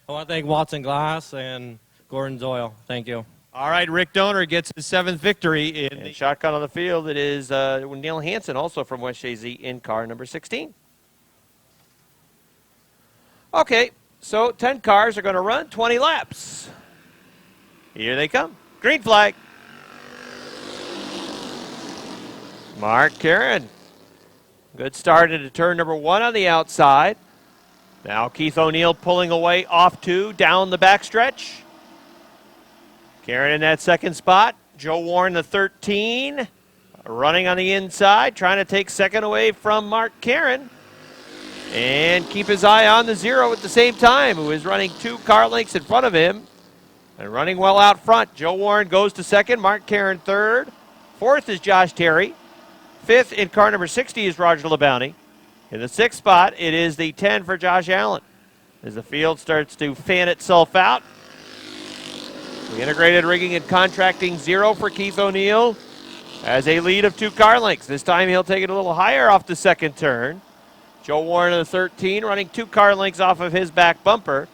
I want to thank Watson Glass and Gordon Doyle. Thank you. All right, Rick Donor gets his 7th victory. And shotgun on the field, it is Neil Hansen, also from West Shazy, in car number 16. Okay, so 10 cars are going to run 20 laps. Here they come. Green flag. Mark Karen. Good start into turn number 1 on the outside. Now Keith O'Neill pulling away off 2, down the backstretch. Karen in that second spot. Joe Warren, the 13, running on the inside, trying to take second away from Mark Karen. And keep his eye on the 0 at the same time, who is running 2 car lengths in front of him and running well out front. Joe Warren goes to second, Mark Karen third. Fourth is Josh Terry. Fifth in car number 60 is Roger LeBounty. In the 6th spot, it is the 10 for Josh Allen. As the field starts to fan itself out, the integrated rigging and contracting 0 for Keith O'Neill has a lead of 2 car lengths. This time he'll take it a little higher off the second turn. Joe Warren in the 13 running 2 car lengths off of his back bumper.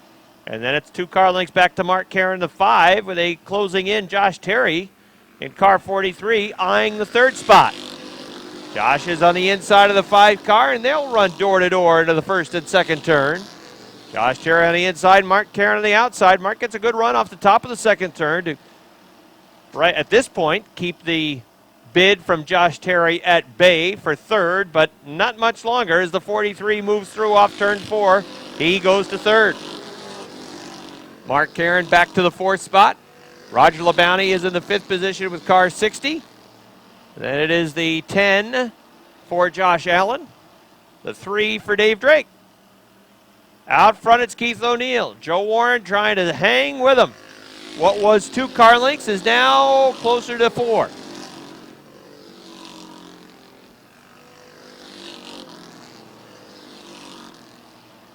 And then it's 2 car lengths back to Mark Karen, the 5, with a closing in Josh Terry in car 43 eyeing the 3rd spot. Josh is on the inside of the 5 car, and they'll run door to door into the 1st and 2nd turn. Josh Terry on the inside, Mark Karen on the outside. Mark gets a good run off the top of the 2nd turn to, right at this point, keep the bid from Josh Terry at bay for 3rd, but not much longer as the 43 moves through off turn 4. He goes to 3rd. Mark Karen back to the 4th spot. Roger LeBounty is in the 5th position with car 60. Then it is the 10 for Josh Allen, the 3 for Dave Drake. Out front, it's Keith O'Neill. Joe Warren trying to hang with him. What was 2 car lengths is now closer to 4.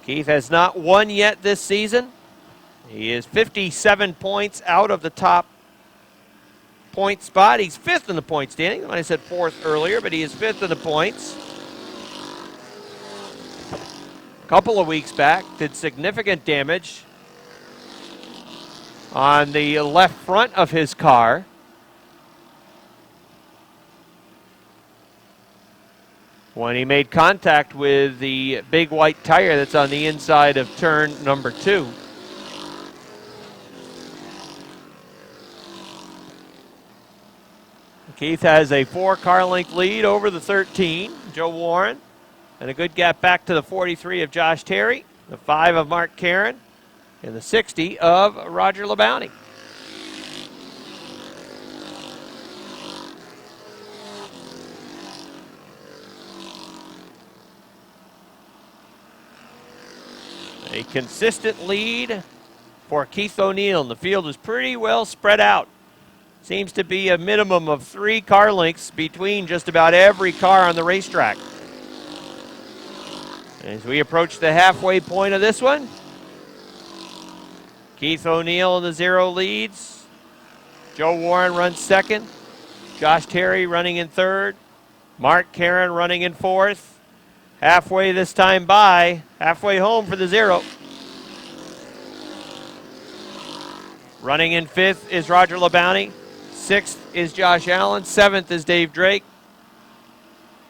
Keith has not won yet this season. He is 57 points out of the top point spot. He's 5th in the point standing. I said 4th earlier, but he is 5th in the points. A couple of weeks back, did significant damage on the left front of his car. When he made contact with the big white tire that's on the inside of turn number 2. Keith has a 4 car length lead over the 13, Joe Warren, and a good gap back to the 43 of Josh Terry, the 5 of Mark Karen, and the 60 of Roger LeBounty. A consistent lead for Keith O'Neill, and the field is pretty well spread out. Seems to be a minimum of 3 car lengths between just about every car on the racetrack. As we approach the halfway point of this one, Keith O'Neill in the 0 leads. Joe Warren runs 2nd. Josh Terry running in 3rd. Mark Karen running in 4th. Halfway this time by, halfway home for the 0. Running in 5th is Roger LeBounty. 6th is Josh Allen. 7th is Dave Drake.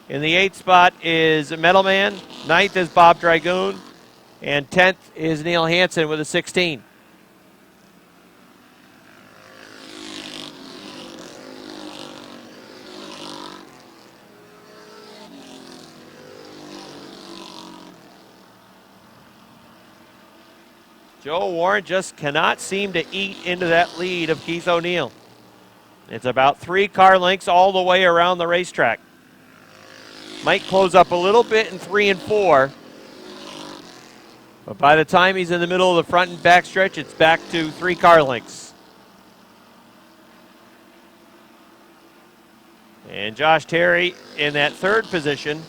In the 8th spot is Metalman. 9th is Bob Dragoon. And 10th is Neil Hansen with a 16. Joe Warren just cannot seem to eat into that lead of Keith O'Neill. It's about 3 car lengths all the way around the racetrack. Might close up a little bit in 3 and 4. But by the time he's in the middle of the front and back stretch, it's back to 3 car lengths. And Josh Terry in that 3rd position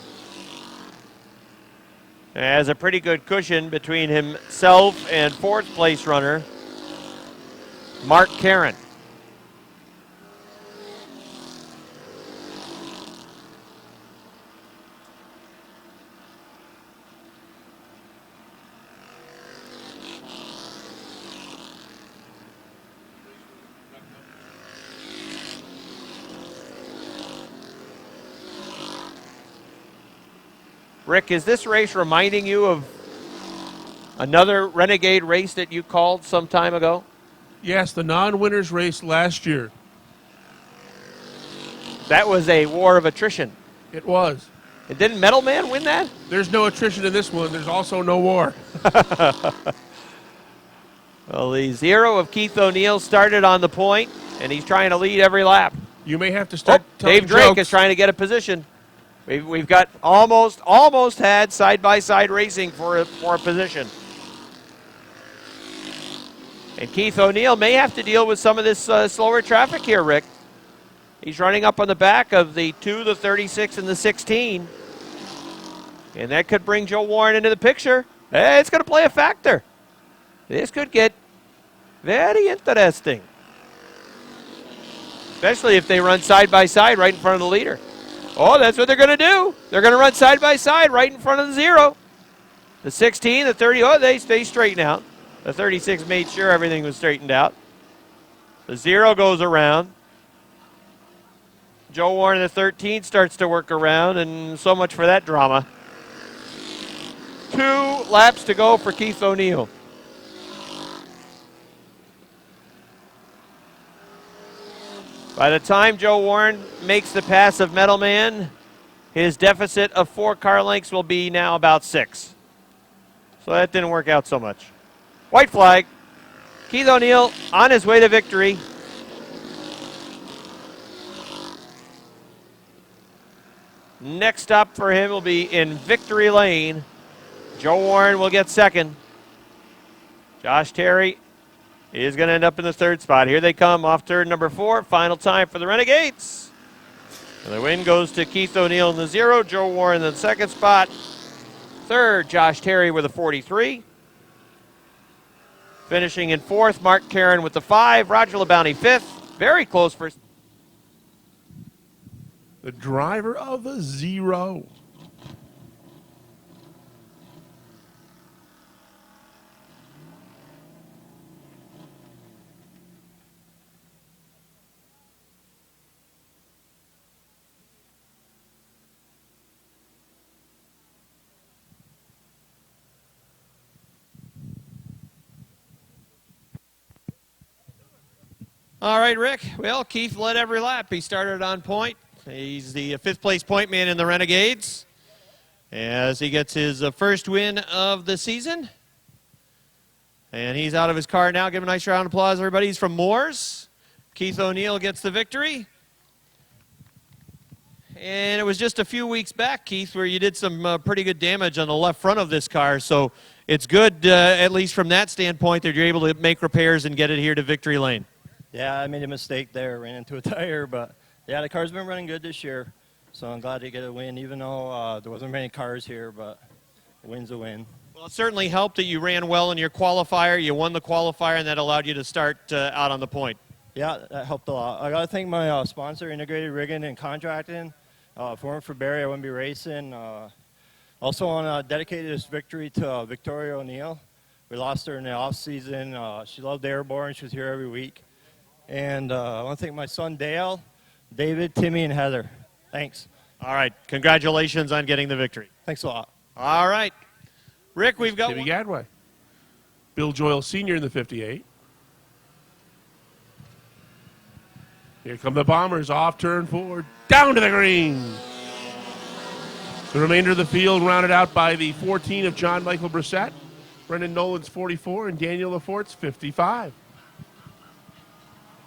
has a pretty good cushion between himself and 4th place runner Mark Caron. Rick, is this race reminding you of another Renegade race that you called some time ago? Yes, the non-winners race last year. That was a war of attrition. It was. And didn't Metal Man win that? There's no attrition in this one. There's also no war. Well, the 0 of Keith O'Neill started on the point, and he's trying to lead every lap. You may have to start telling Dave Drake jokes. is trying to get a position. We've got almost had side-by-side racing for a position. And Keith O'Neill may have to deal with some of this slower traffic here, Rick. He's running up on the back of the 2, the 36, and the 16. And that could bring Joe Warren into the picture. Hey, it's going to play a factor. This could get very interesting. Especially if they run side-by-side right in front of the leader. Oh, that's what they're going to do. They're going to run side-by-side right in front of the 0. The 16, the 30, they straighten out. The 36 made sure everything was straightened out. The 0 goes around. Joe Warren in the 13 starts to work around, and so much for that drama. 2 laps to go for Keith O'Neill. By the time Joe Warren makes the pass of Metal Man, his deficit of 4 car lengths will be now about 6. So that didn't work out so much. White flag. Keith O'Neill on his way to victory. Next stop for him will be in Victory Lane. Joe Warren will get 2nd. Josh Terry is going to end up in the 3rd spot. Here they come off turn number 4. Final time for the Renegades. And the win goes to Keith O'Neill in the 0. Joe Warren in the 2nd spot. 3rd, Josh Terry with a 43. Finishing in 4th, Mark Caron with the 5. Roger LeBounty 5th. Very close for The driver of the 0. All right, Rick. Well, Keith led every lap. He started on point. He's the 5th place point man in the Renegades as he gets his first win of the season. And he's out of his car now. Give him a nice round of applause, everybody. He's from Moores. Keith O'Neill gets the victory. And it was just a few weeks back, Keith, where you did some pretty good damage on the left front of this car. So it's good, at least from that standpoint, that you're able to make repairs and get it here to Victory Lane. Yeah, I made a mistake there, ran into a tire, but yeah, the car's been running good this year, so I'm glad to get a win, even though there wasn't many cars here, but a win's a win. Well, it certainly helped that you ran well in your qualifier. You won the qualifier, and that allowed you to start out on the point. Yeah, that helped a lot. I got to thank my sponsor, Integrated Rigging and Contracting. If it weren't for Barry, I wouldn't be racing. Also want to dedicate this victory to Victoria O'Neill. We lost her in the off-season. She loved Airborne. She was here every week. And I want to thank my son, Dale, David, Timmy, and Heather. Thanks. All right. Congratulations on getting the victory. Thanks a lot. All right. Rick, we've got Timmy Gadway. Bill Joyle Sr. in the 58. Here come the Bombers off turn 4, down to the green. The remainder of the field rounded out by the 14 of John Michael Brissett, Brendan Nolan's 44 and Daniel Laforte's 55.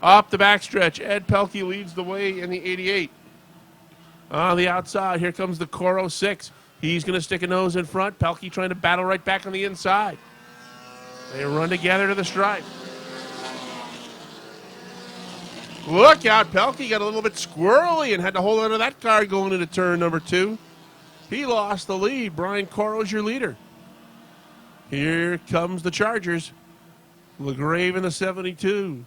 Up the backstretch, Ed Pelkey leads the way in the 88. On the outside, here comes the Coro 6. He's going to stick a nose in front. Pelkey trying to battle right back on the inside. They run together to the stripe. Look out, Pelkey got a little bit squirrely and had to hold on to that car going into turn number 2. He lost the lead. Brian Coro's your leader. Here comes the Chargers. LaGrave in the 72.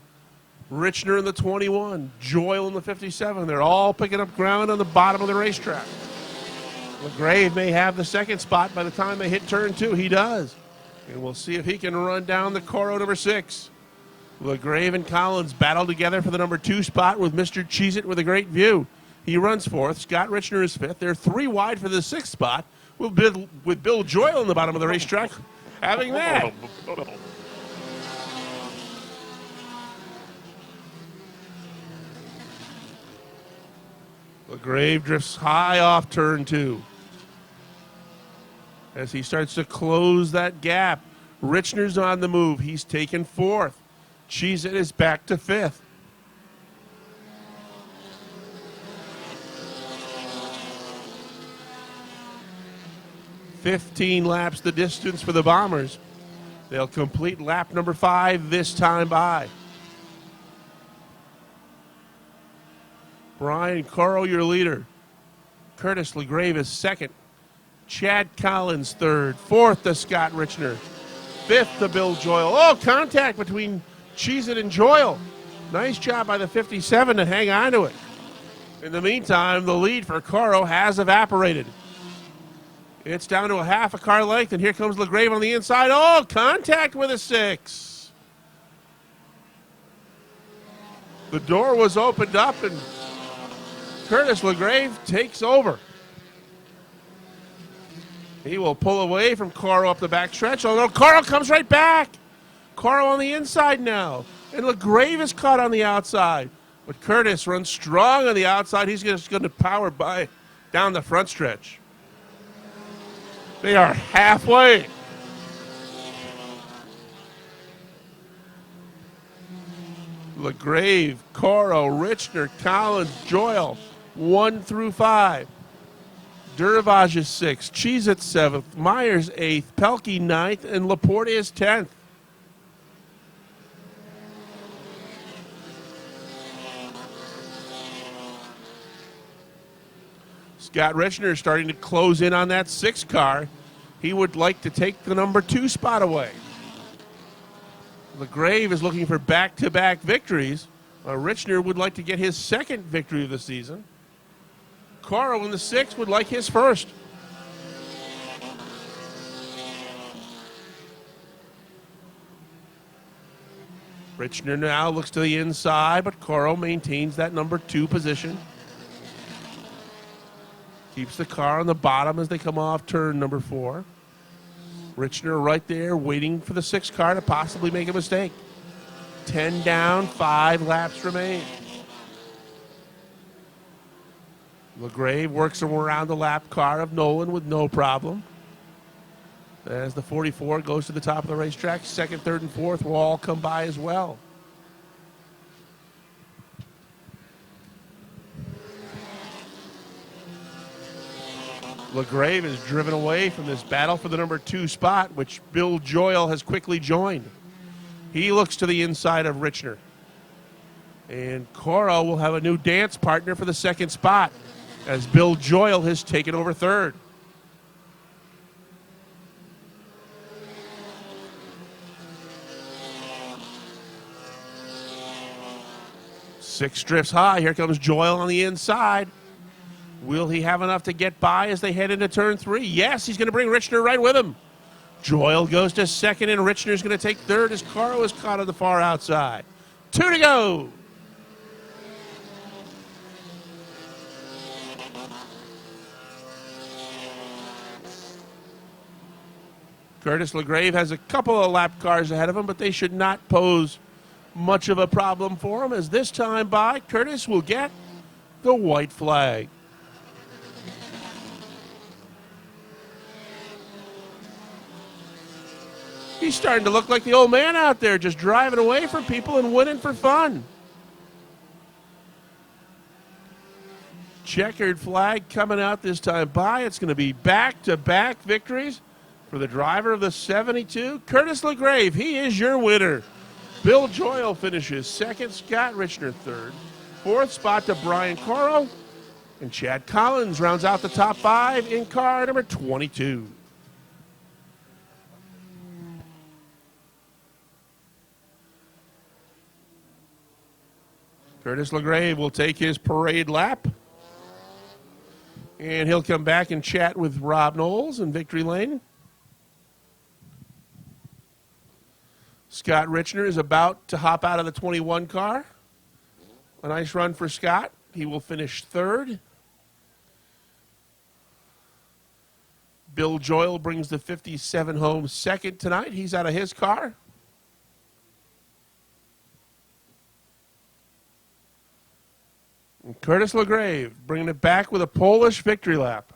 Richner in the 21. Joyle in the 57. They're all picking up ground on the bottom of the racetrack. LaGrave may have the second spot by the time they hit turn 2. He does. And we'll see if he can run down the Coro number 6. LaGrave and Collins battle together for the number 2 spot with Mr. Cheez-It with a great view. He runs 4th. Scott Richner is 5th. They're 3 wide for the 6th spot with Bill Joyle in the bottom of the racetrack having that. LaGrave drifts high off turn 2. As he starts to close that gap, Richner's on the move. He's taken 4th. Cheez-It is back to 5th. "15 laps the distance for the Bombers. They'll complete lap number 5 this time by. Brian Coro, your leader. Curtis LaGrave is 2nd. Chad Collins 3rd. 4th to Scott Richner. 5th to Bill Joyle. Oh, contact between Cheez-It and Joyle. Nice job by the 57 to hang on to it. In the meantime, the lead for Coro has evaporated. It's down to a half a car length, and here comes LaGrave on the inside. Oh, contact with a 6. The door was opened up, and Curtis LaGrave takes over. He will pull away from Coro up the backstretch. Oh, no, Coro comes right back. Coro on the inside now. And LaGrave is caught on the outside. But Curtis runs strong on the outside. He's just going to power by down the front stretch. They are halfway. LaGrave, Coro, Richner, Collins, Joyle, 1 through 5. Durvage is 6th, Cheez-It 7th, Myers 8th, Pelkey 9th, and Laporte is 10th. Scott Richner is starting to close in on that 6 car. He would like to take the number 2 spot away. LaGrave is looking for back-to-back victories. Richner would like to get his 2nd victory of the season. Coro in the 6th would like his 1st. Richner now looks to the inside, but Coro maintains that number 2 position. Keeps the car on the bottom as they come off turn number 4. Richner right there waiting for the 6th car to possibly make a mistake. 10 down, 5 laps remain. LaGrave works around the lap car of Nolan with no problem. As the 44 goes to the top of the racetrack, 2nd, 3rd, and 4th will all come by as well. LaGrave is driven away from this battle for the number 2 spot, which Bill Joyle has quickly joined. He looks to the inside of Richner. And Coro will have a new dance partner for the 2nd spot, as Bill Joyle has taken over 3rd. Six drifts high. Here comes Joyle on the inside. Will he have enough to get by as they head into turn 3? Yes, he's going to bring Richner right with him. Joyle goes to 2nd, and Richner's going to take 3rd as Coro is caught on the far outside. 2 to go. Curtis LaGrave has a couple of lap cars ahead of him, but they should not pose much of a problem for him, as this time by, Curtis will get the white flag. He's starting to look like the old man out there, just driving away from people and winning for fun. Checkered flag coming out this time by. It's going to be back-to-back victories for the driver of the 72, Curtis LaGrave. He is your winner. Bill Joyle finishes second, Scott Richner third. Fourth spot to Brian Coro. And Chad Collins rounds out the top 5 in car number 22. Curtis LaGrave will take his parade lap. And he'll come back and chat with Rob Knowles in victory lane. Scott Richner is about to hop out of the 21 car. A nice run for Scott. He will finish third. Bill Joyle brings the 57 home second tonight. He's out of his car. And Curtis LaGrave bringing it back with a Polish victory lap.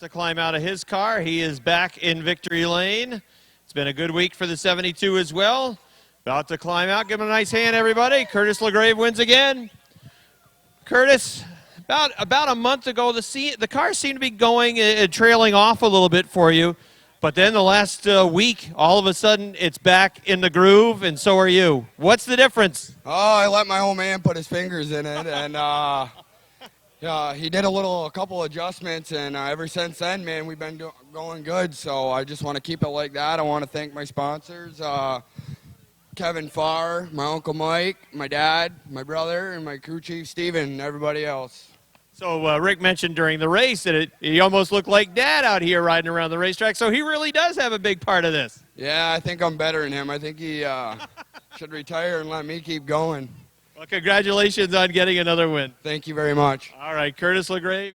To climb out of his car, he is back in victory lane. It's been a good week for the 72 as well. About to climb out. Give him a nice hand, everybody. Curtis LaGrave wins again. Curtis, about a month ago, the car seemed to be going trailing off a little bit for you. But then the last week, all of a sudden, it's back in the groove, and so are you. What's the difference? Oh, I let my old man put his fingers in it, and he did a couple adjustments, and ever since then, man, we've been going good. So I just want to keep it like that. I want to thank my sponsors, Kevin Farr, my Uncle Mike, my dad, my brother, and my crew chief, Steven, and everybody else. So Rick mentioned during the race that he almost looked like Dad out here riding around the racetrack, so he really does have a big part of this. Yeah, I think I'm better than him. I think he should retire and let me keep going. Well, congratulations on getting another win. Thank you very much. All right, Curtis LaGrave.